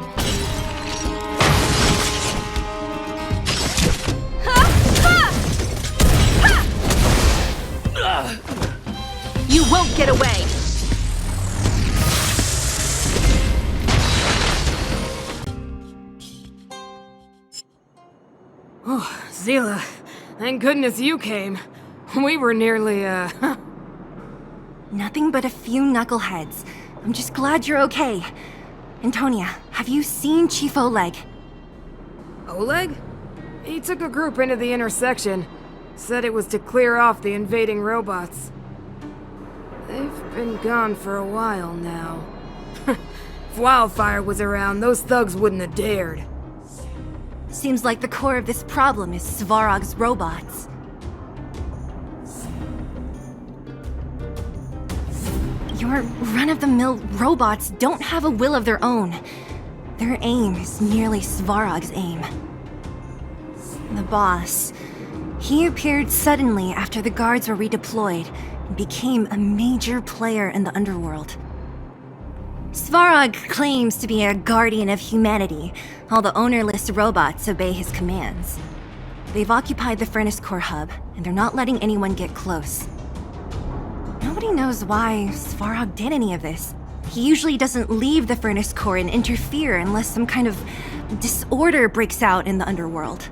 [SPEAKER 17] You won't get away! Oh, Zila, thank goodness you came. We were nearly,
[SPEAKER 12] Nothing but a few knuckleheads. I'm just glad you're okay. Antonia, have you seen Chief Oleg?
[SPEAKER 17] Oleg? He took a group into the intersection. Said it was to clear off the invading robots. They've been gone for a while now. If Wildfire was around, those thugs wouldn't have dared.
[SPEAKER 12] Seems like the core of this problem is Svarog's robots. Your run-of-the-mill robots don't have a will of their own. Their aim is merely Svarog's aim. The boss, he appeared suddenly after the guards were redeployed and became a major player in the underworld. Svarog claims to be a guardian of humanity. All the ownerless robots obey his commands. They've occupied the Furnace Core hub, and they're not letting anyone get close. Nobody knows why Svarog did any of this. He usually doesn't leave the Furnace Core and interfere unless some kind of disorder breaks out in the underworld.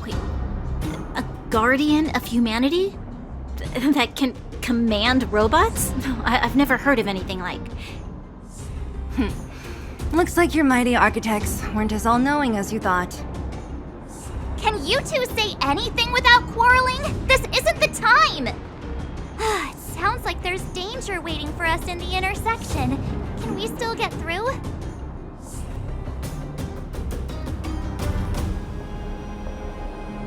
[SPEAKER 3] Wait, a guardian of humanity? That can command robots? I've never heard of anything like.
[SPEAKER 12] Looks like your mighty architects weren't as all-knowing as you thought.
[SPEAKER 8] Can you two say anything without quarreling? This isn't the time! It sounds like there's danger waiting for us in the intersection. Can we still get through?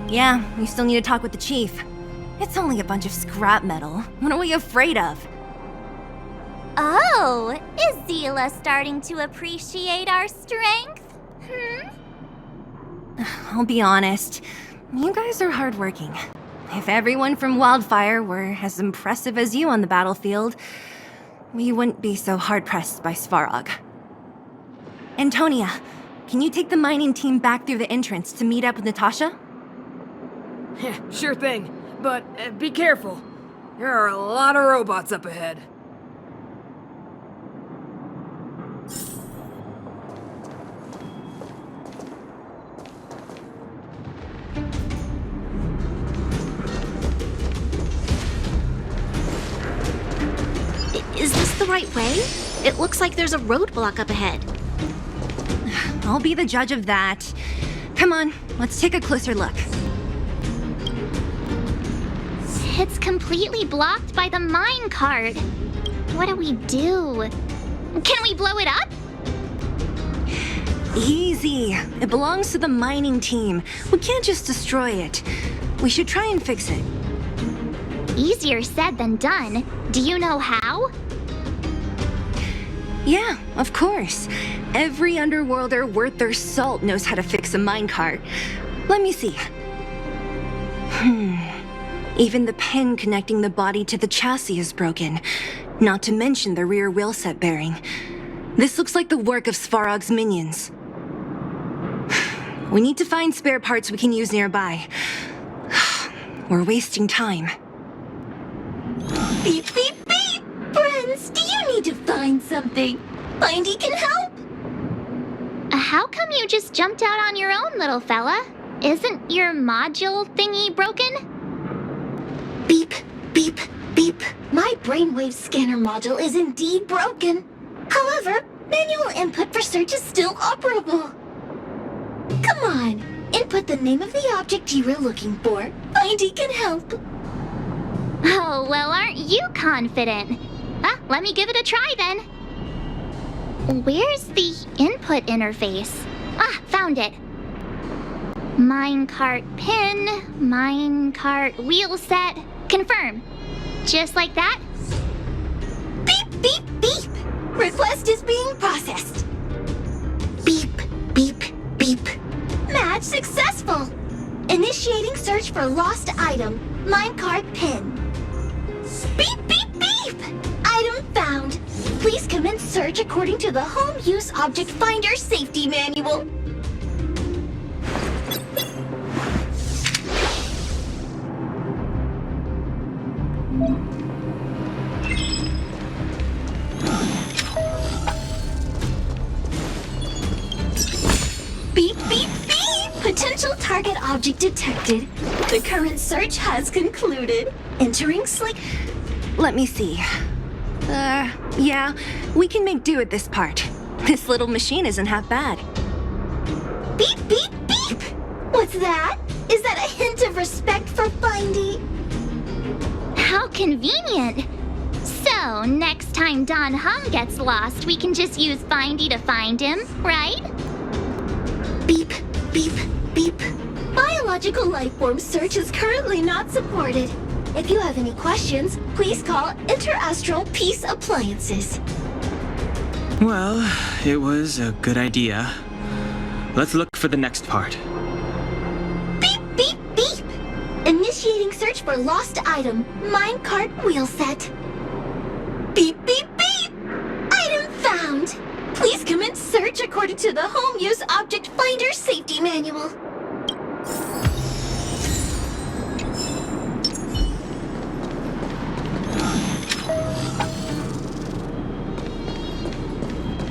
[SPEAKER 12] Yeah, we still need to talk with the chief. It's only a bunch of scrap metal. What are we afraid of?
[SPEAKER 8] Oh, is Zila starting to appreciate our strength?
[SPEAKER 12] I'll be honest, you guys are hardworking. If everyone from Wildfire were as impressive as you on the battlefield, we wouldn't be so hard-pressed by Svarog. Antonia, can you take the mining team back through the entrance to meet up with Natasha?
[SPEAKER 17] Sure thing, but be careful. There are a lot of robots up ahead.
[SPEAKER 3] right way? It looks like there's a roadblock up ahead.
[SPEAKER 12] I'll be the judge of that. Come on, let's take a closer look.
[SPEAKER 8] It's completely blocked by the mine cart. What do we do? Can we blow it up?
[SPEAKER 12] Easy. It belongs to the mining team. We can't just destroy it. We should try and fix it.
[SPEAKER 8] Easier said than done. Do you know how?
[SPEAKER 12] Yeah, of course. Every underworlder worth their salt knows how to fix a minecart. Let me see. Even the pin connecting the body to the chassis is broken. Not to mention the rear wheel set bearing. This looks like the work of Svarog's minions. We need to find spare parts we can use nearby. We're wasting time.
[SPEAKER 16] Beep, beep, beep! Friends, do you need to find something? Findy can help!
[SPEAKER 8] How come you just jumped out on your own, little fella? Isn't your module thingy broken?
[SPEAKER 16] Beep, beep, beep. My brainwave scanner module is indeed broken. However, manual input for search is still operable. Come on, input the name of the object you were looking for. Findy can help.
[SPEAKER 8] Oh, well, aren't you confident? Let me give it a try then. Where's the input interface? Found it. Minecart pin, minecart wheel set, confirm. Just like that?
[SPEAKER 16] Beep, beep, beep. Request is being processed. Beep, beep, beep. Match successful. Initiating search for lost item, minecart pin. Beep, beep, beep. Item found. Please commence search according to the Home Use Object Finder Safety Manual. Beep, beep, beep! Potential target object detected. The current search has concluded. Entering Slick...
[SPEAKER 12] Let me see. Yeah, we can make do at this part. This little machine isn't half bad.
[SPEAKER 16] Beep, beep, beep! What's that? Is that a hint of respect for Findy?
[SPEAKER 8] How convenient. So, next time Don Hung gets lost, we can just use Findy to find him, right?
[SPEAKER 16] Beep, beep, beep. Biological life form search is currently not supported. If you have any questions, please call Interastral Peace Appliances.
[SPEAKER 10] Well, it was a good idea. Let's look for the next part.
[SPEAKER 16] Beep, beep, beep! Initiating search for lost item, minecart wheel set. Beep, beep, beep! Item found! Please commence search according to the Home Use Object Finder Safety Manual.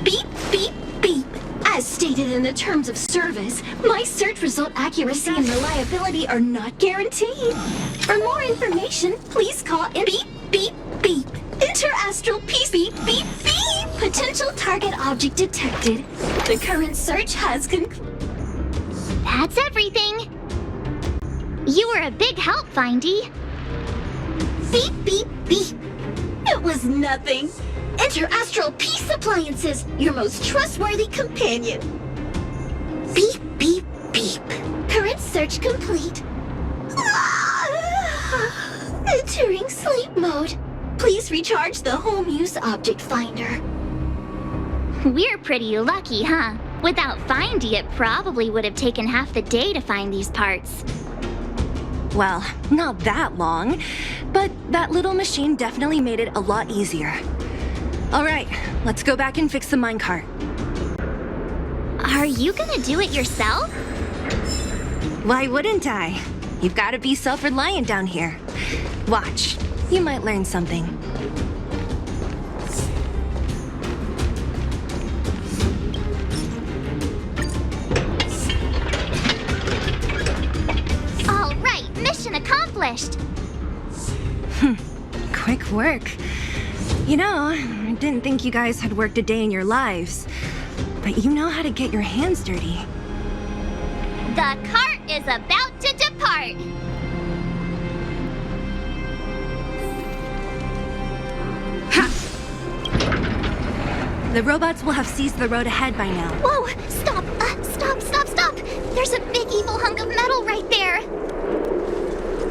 [SPEAKER 16] Beep, beep, beep. As stated in the terms of service, my search result accuracy and reliability are not guaranteed. For more information, please call in beep, beep, beep. Interastral peace, beep, beep, beep. Potential target object detected. The current search has concluded.
[SPEAKER 8] That's everything. You were a big help, Findy.
[SPEAKER 16] Beep, beep, beep. It was nothing. Interastral Peace Appliances, your most trustworthy companion. Beep, beep, beep. Current search complete. Entering sleep mode. Please recharge the Home Use Object Finder.
[SPEAKER 8] We're pretty lucky, huh? Without Findy, it probably would have taken half the day to find these parts.
[SPEAKER 12] Well, not that long, but that little machine definitely made it a lot easier. All right, let's go back and fix the minecart.
[SPEAKER 8] Are you gonna do it yourself?
[SPEAKER 12] Why wouldn't I? You've got to be self-reliant down here. Watch, you might learn something.
[SPEAKER 8] All right, mission accomplished.
[SPEAKER 12] Quick work. You know, I didn't think you guys had worked a day in your lives, but you know how to get your hands dirty.
[SPEAKER 8] The cart is about to depart.
[SPEAKER 12] The robots will have seized the road ahead by now.
[SPEAKER 8] Whoa! Stop! Stop! There's a big evil hunk of metal right there.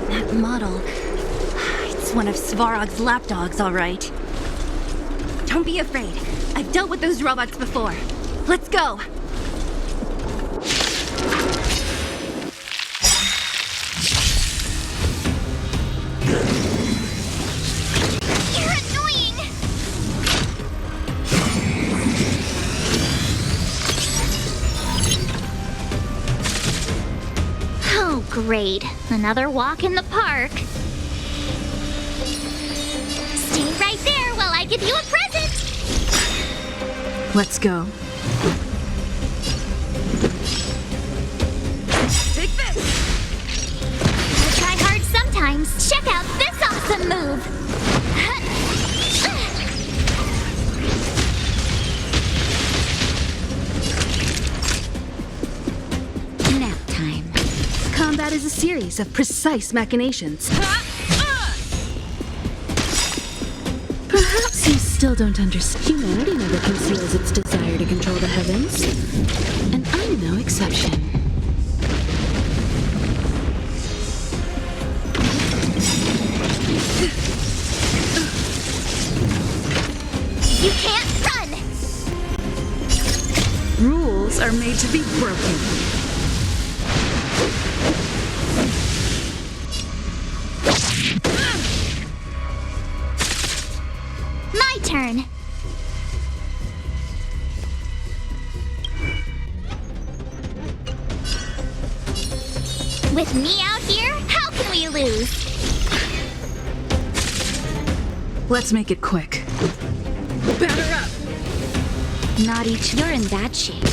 [SPEAKER 12] That model. It's one of Svarog's lapdogs, all right. Don't be afraid. I've dealt with those robots before. Let's go!
[SPEAKER 8] You're annoying! Oh, great. Another walk in the park. Stay right there while I give you a present!
[SPEAKER 7] Let's go.
[SPEAKER 12] Take this!
[SPEAKER 8] I try hard sometimes. Check out this awesome move!
[SPEAKER 4] Nap time.
[SPEAKER 7] Combat is a series of precise machinations. Perhaps you still don't understand. Humanity never conceals its desire to control the heavens. And I'm no exception.
[SPEAKER 8] You can't run!
[SPEAKER 7] Rules are made to be broken.
[SPEAKER 8] My turn. With me out here, how can we lose?
[SPEAKER 7] Let's make it quick.
[SPEAKER 8] Batter up!
[SPEAKER 4] Not each. You're in bad shape.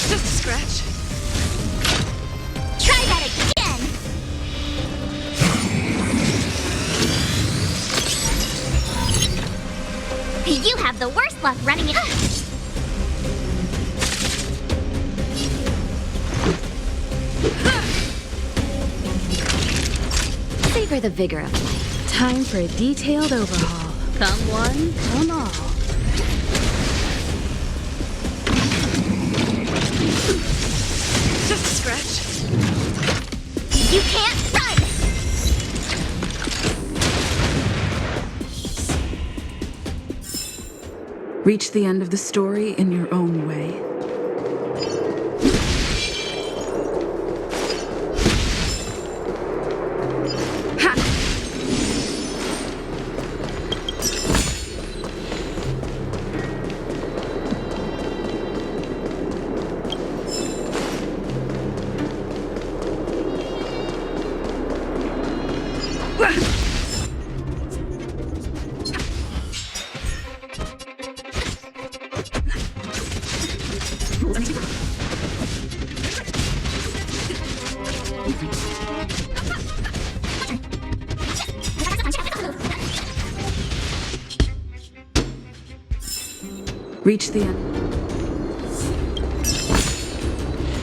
[SPEAKER 17] Just a scratch.
[SPEAKER 8] Try that again! You have the worst luck running it.
[SPEAKER 4] Savor the vigor of life.
[SPEAKER 7] Time for a detailed overhaul. Come one, come all.
[SPEAKER 17] Just a scratch.
[SPEAKER 8] You can't run!
[SPEAKER 7] Reach the end of the story in your own way. Reach the end.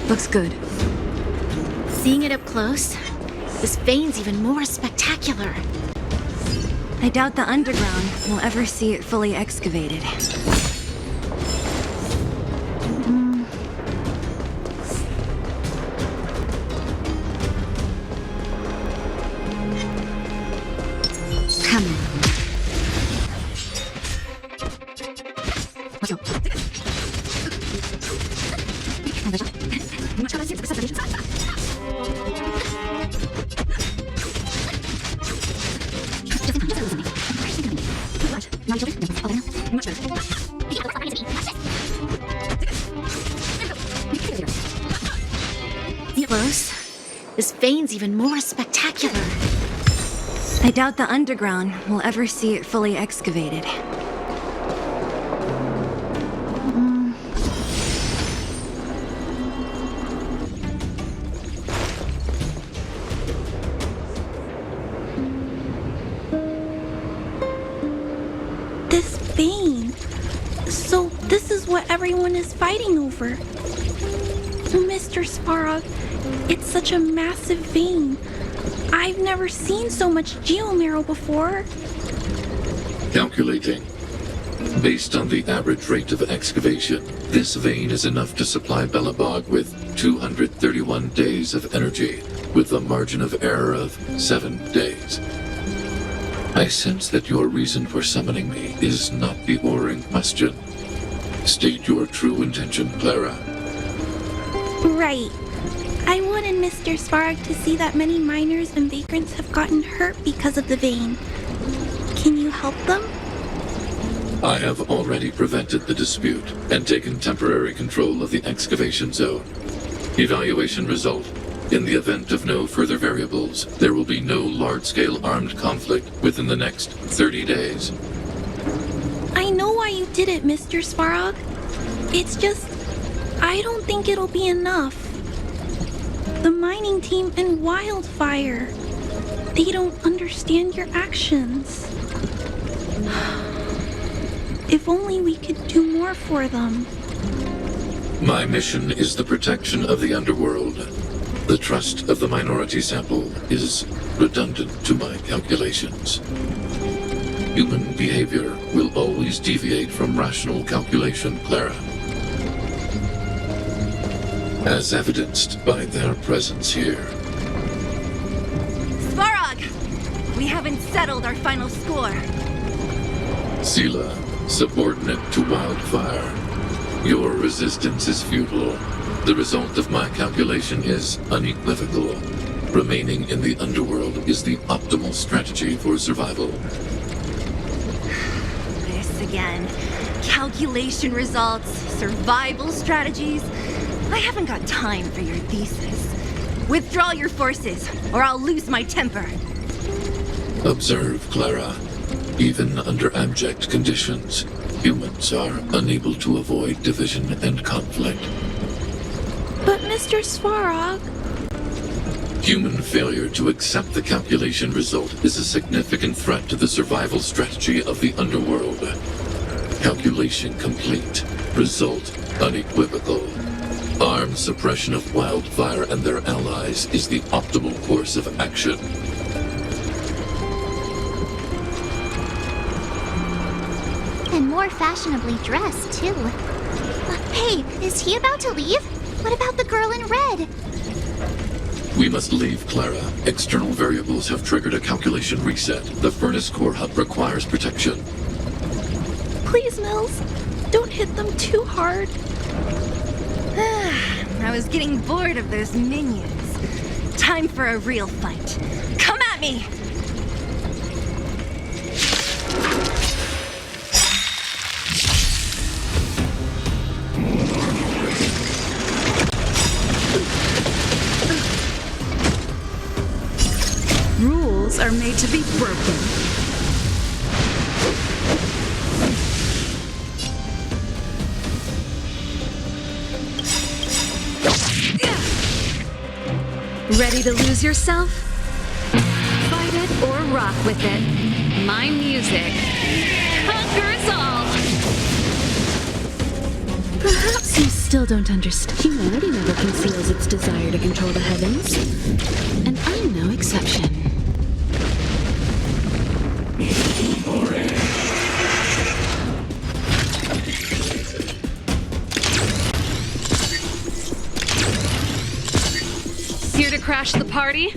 [SPEAKER 7] Looks good.
[SPEAKER 3] Seeing it up close, this vein's even more spectacular.
[SPEAKER 12] I doubt the underground will ever see it fully excavated.
[SPEAKER 4] Come on.
[SPEAKER 3] Close. This vein's even more spectacular.
[SPEAKER 12] I doubt the underground will ever see it fully excavated.
[SPEAKER 19] This is what everyone is fighting over. Mr. Svarog, it's such a massive vein. I've never seen so much geomarrow before.
[SPEAKER 20] Calculating. Based on the average rate of excavation, this vein is enough to supply Belobog with 231 days of energy, with a margin of error of 7 days. I sense that your reason for summoning me is not the boring question. State your true intention, Clara.
[SPEAKER 19] Right. I wanted Mr. Svarog to see that many miners and vagrants have gotten hurt because of the vein. Can you help them?
[SPEAKER 20] I have already prevented the dispute and taken temporary control of the excavation zone. Evaluation result. In the event of no further variables, there will be no large-scale armed conflict within the next 30 days.
[SPEAKER 19] I know why you did it, Mr. Svarog. It's just, I don't think it'll be enough. The mining team and Wildfire, they don't understand your actions. If only we could do more for them.
[SPEAKER 20] My mission is the protection of the underworld. The trust of the minority sample is redundant to my calculations. Human behavior will always deviate from rational calculation, Clara. As evidenced by their presence here.
[SPEAKER 12] Svarog! We haven't settled our final score.
[SPEAKER 20] Sela, subordinate to Wildfire. Your resistance is futile. The result of my calculation is unequivocal. Remaining in the underworld is the optimal strategy for survival.
[SPEAKER 12] This again. Calculation results, survival strategies. I haven't got time for your thesis. Withdraw your forces, or I'll lose my temper.
[SPEAKER 20] Observe, Clara. Even under abject conditions, humans are unable to avoid division and conflict.
[SPEAKER 19] But Mr. Svarog...
[SPEAKER 20] Human failure to accept the calculation result is a significant threat to the survival strategy of the underworld. Calculation complete. Result unequivocal. Armed suppression of Wildfire and their allies is the optimal course of action.
[SPEAKER 8] And more fashionably dressed, too. Hey, is he about to leave? What about the girl in red?
[SPEAKER 20] We must leave, Clara. External variables have triggered a calculation reset. The furnace core hub requires protection.
[SPEAKER 19] Please, Mills, don't hit them too hard.
[SPEAKER 12] I was getting bored of those minions. Time for a real fight. Come at me!
[SPEAKER 7] Rules are made to be broken.
[SPEAKER 1] Ready to lose yourself? Fight it or rock with it. My music conquers all.
[SPEAKER 7] Perhaps you still don't understand. Humanity never conceals its desire to control the heavens. And I'm no exception.
[SPEAKER 1] Here to crash the party?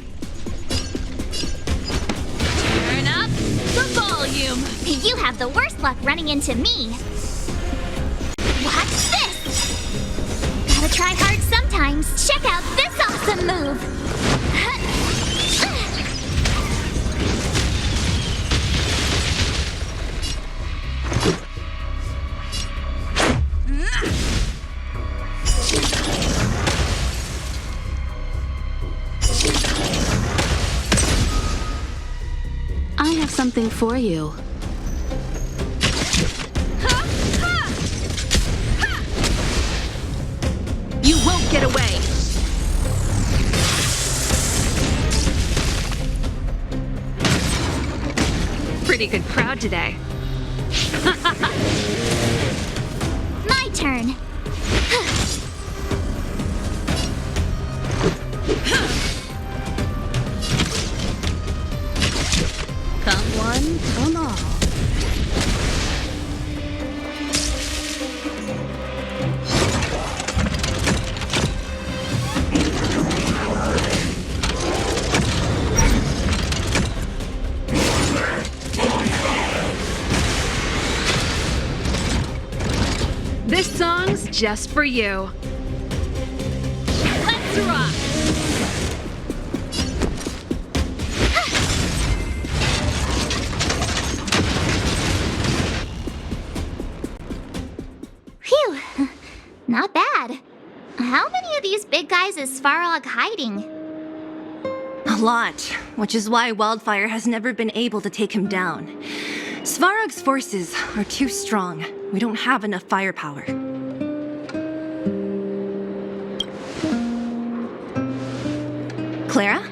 [SPEAKER 1] Turn up the volume.
[SPEAKER 8] You have the worst luck running into me. Watch this! Gotta try hard sometimes. Check out this awesome move!
[SPEAKER 7] I have something for you.
[SPEAKER 1] You won't get away. Pretty good crowd today.
[SPEAKER 8] turn.
[SPEAKER 16] Come one, come all.
[SPEAKER 1] This song's just for you.
[SPEAKER 16] Let's rock!
[SPEAKER 8] Phew, not bad. How many of these big guys is Svarog hiding?
[SPEAKER 12] A lot, which is why Wildfire has never been able to take him down. Svarog's forces are too strong. We don't have enough firepower. Clara?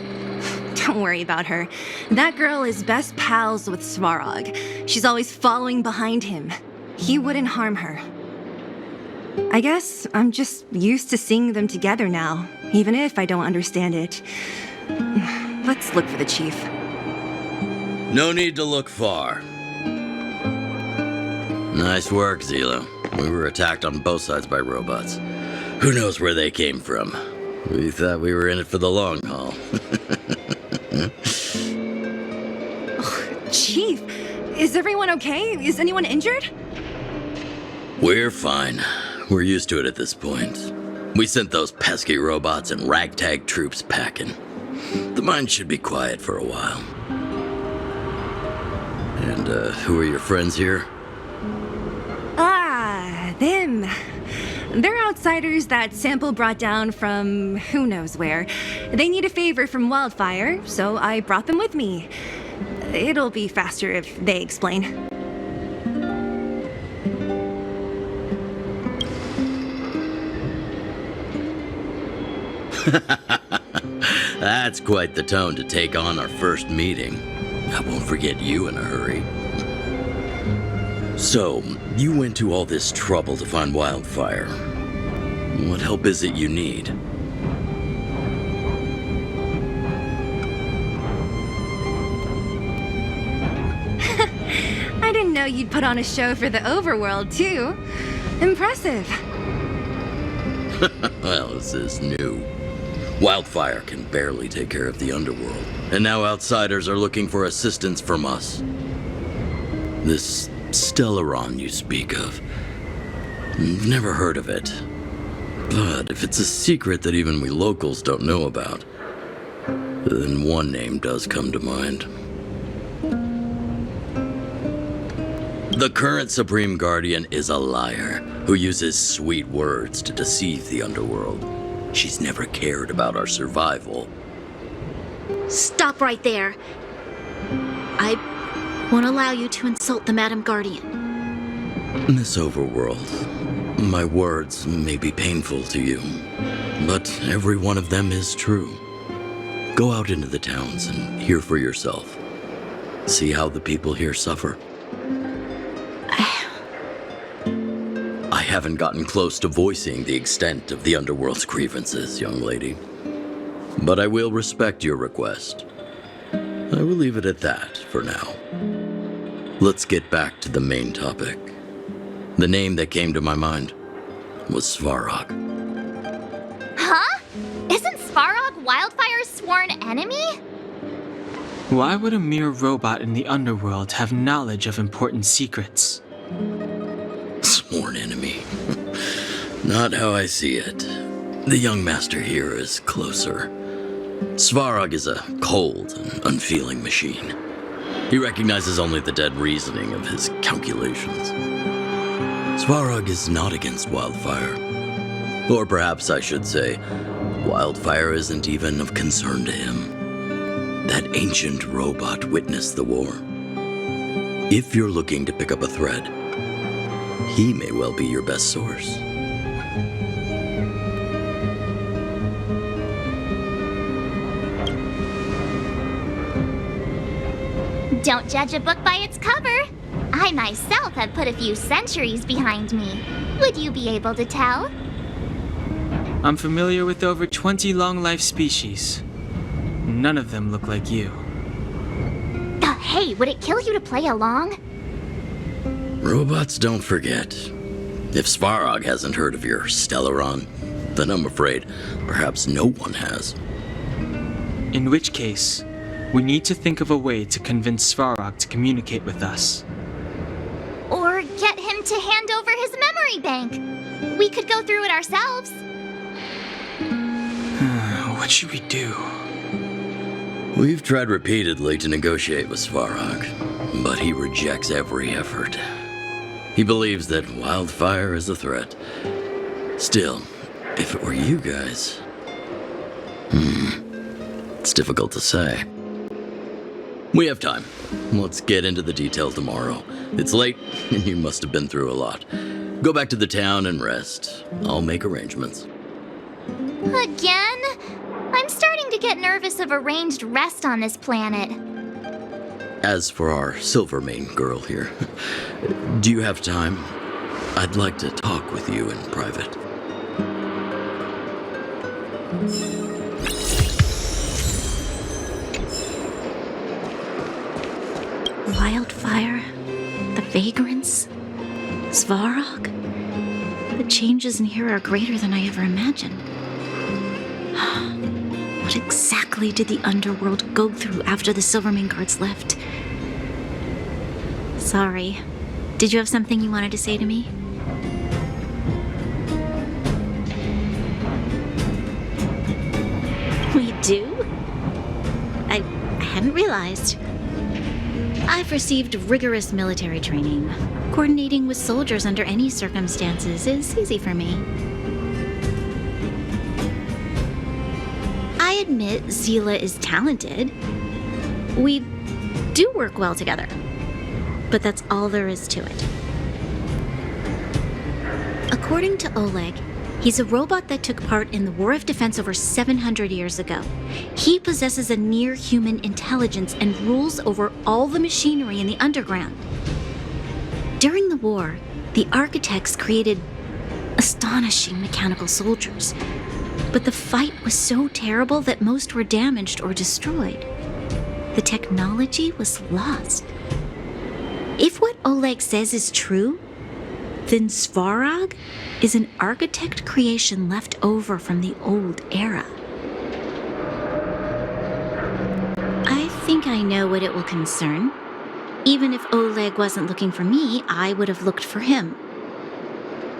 [SPEAKER 12] Don't worry about her. That girl is best pals with Svarog. She's always following behind him. He wouldn't harm her. I guess I'm just used to seeing them together now, even if I don't understand it. Let's look for the chief.
[SPEAKER 21] No need to look far. Nice work, Zilo. We were attacked on both sides by robots. Who knows where they came from? We thought we were in it for the long haul.
[SPEAKER 12] Chief, is everyone okay? Is anyone injured?
[SPEAKER 21] We're fine. We're used to it at this point. We sent those pesky robots and ragtag troops packing. The mine should be quiet for a while. And, who are your friends here?
[SPEAKER 12] Ah, them. They're outsiders that Sample brought down from who knows where. They need a favor from Wildfire, so I brought them with me. It'll be faster if they explain.
[SPEAKER 21] That's quite the tone to take on our first meeting. I won't forget you in a hurry. So, you went to all this trouble to find Wildfire. What help is it you need?
[SPEAKER 12] I didn't know you'd put on a show for the overworld, too. Impressive.
[SPEAKER 21] Well, this is new. Wildfire can barely take care of the underworld, and now outsiders are looking for assistance from us. This Stellaron you speak of, never heard of it. But if it's a secret that even we locals don't know about, then one name does come to mind. The current Supreme Guardian is a liar who uses sweet words to deceive the underworld. She's never cared about our survival.
[SPEAKER 3] Stop right there. I won't allow you to insult the Madam Guardian.
[SPEAKER 21] Miss Overworld, my words may be painful to you, but every one of them is true. Go out into the towns and hear for yourself. See how the people here suffer. I haven't gotten close to voicing the extent of the underworld's grievances, young lady. But I will respect your request. I will leave it at that for now. Let's get back to the main topic. The name that came to my mind was Svarog.
[SPEAKER 8] Huh? Isn't Svarog Wildfire's sworn enemy?
[SPEAKER 10] Why would a mere robot in the underworld have knowledge of important secrets?
[SPEAKER 21] Sworn enemy. Not how I see it. The young master here is closer. Svarog is a cold and unfeeling machine. He recognizes only the dead reasoning of his calculations. Svarog is not against Wildfire. Or perhaps I should say, Wildfire isn't even of concern to him. That ancient robot witnessed the war. If you're looking to pick up a thread, he may well be your best source.
[SPEAKER 8] Don't judge a book by its cover. I myself have put a few centuries behind me. Would you be able to tell?
[SPEAKER 10] I'm familiar with over 20 long-life species. None of them look like you.
[SPEAKER 8] Hey, would it kill you to play along?
[SPEAKER 21] Robots don't forget. If Svarog hasn't heard of your Stellaron, then I'm afraid perhaps no one has.
[SPEAKER 10] In which case, we need to think of a way to convince Svarog to communicate with us.
[SPEAKER 8] Or get him to hand over his memory bank. We could go through it ourselves.
[SPEAKER 10] What should we do?
[SPEAKER 21] We've tried repeatedly to negotiate with Svarog, but he rejects every effort. He believes that wildfire is a threat. Still, if it were you guys... It's difficult to say. We have time. Let's get into the details tomorrow. It's late, and you must have been through a lot. Go back to the town and rest. I'll make arrangements.
[SPEAKER 8] Again? I'm starting to get nervous of arranged rest on this planet.
[SPEAKER 21] As for our Silvermane girl here, do you have time? I'd like to talk with you in private.
[SPEAKER 3] Wildfire, the vagrants, Svarog. The changes in here are greater than I ever imagined. What exactly did the underworld go through after the Silvermane guards left? Sorry. Did you have something you wanted to say to me? We do? I hadn't realized. I've received rigorous military training. Coordinating with soldiers under any circumstances is easy for me. I admit Zila is talented. We do work well together. But that's all there is to it. According to Oleg, he's a robot that took part in the War of Defense over 700 years ago. He possesses a near-human intelligence and rules over all the machinery in the underground. During the war, the architects created astonishing mechanical soldiers. But the fight was so terrible that most were damaged or destroyed. The technology was lost. If what Oleg says is true, then Svarog is an architect creation left over from the old era. I think I know what it will concern. Even if Oleg wasn't looking for me, I would have looked for him.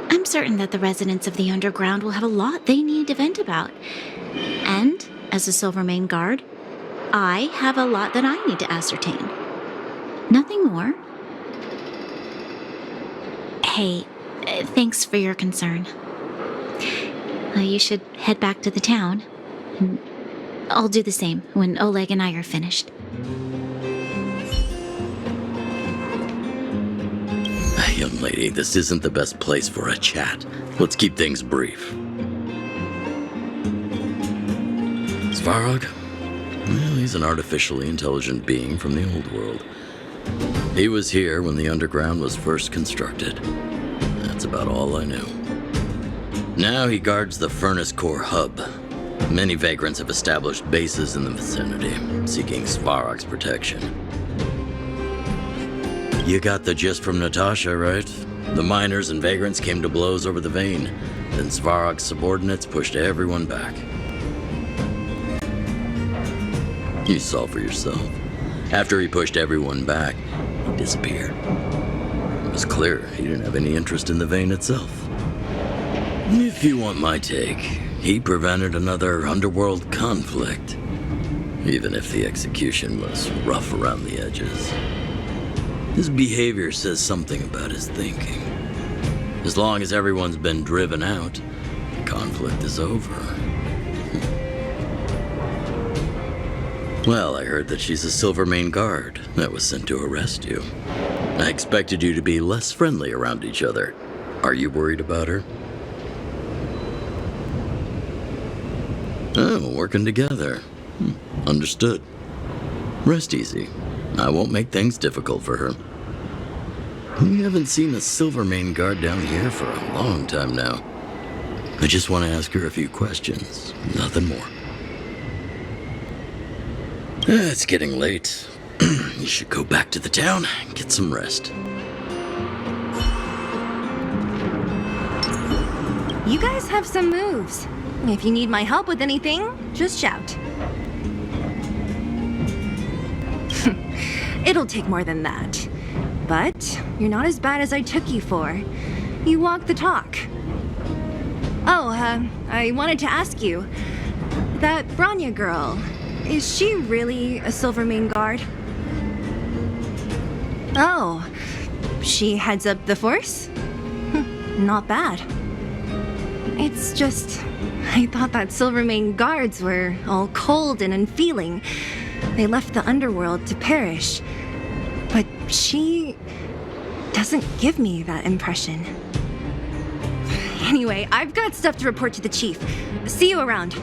[SPEAKER 3] I'm certain that the residents of the underground will have a lot they need to vent about. And, as a Silvermane guard, I have a lot that I need to ascertain. Nothing more. Hey, thanks for your concern. You should head back to the town. I'll do the same when Oleg and I are finished.
[SPEAKER 21] Young lady, this isn't the best place for a chat. Let's keep things brief. Svarog? Well, he's an artificially intelligent being from the old world. He was here when the underground was first constructed. That's about all I know. Now he guards the Furnace Core hub. Many vagrants have established bases in the vicinity, seeking Svarog's protection. You got the gist from Natasha, right? The miners and vagrants came to blows over the vein. Then Svarog's subordinates pushed everyone back. You saw for yourself. After he pushed everyone back, he disappeared. It was clear he didn't have any interest in the vein itself. If you want my take, he prevented another underworld conflict, even if the execution was rough around the edges. His behavior says something about his thinking. As long as everyone's been driven out, the conflict is over. Well, I heard that she's a Silvermane guard that was sent to arrest you. I expected you to be less friendly around each other. Are you worried about her? Oh, working together. Understood. Rest easy. I won't make things difficult for her. We haven't seen a Silvermane guard down here for a long time now. I just want to ask her a few questions, nothing more. It's getting late. You should go back to the town and get some rest.
[SPEAKER 12] You guys have some moves. If you need my help with anything, just shout. It'll take more than that. But you're not as bad as I took you for. You walk the talk. Oh, I wanted to ask you. That Branya girl, is she really a Silvermane guard? Oh, she heads up the force? Not bad. It's just, I thought that Silvermane guards were all cold and unfeeling. They left the underworld to perish. But she doesn't give me that impression. Anyway, I've got stuff to report to the chief. See you around.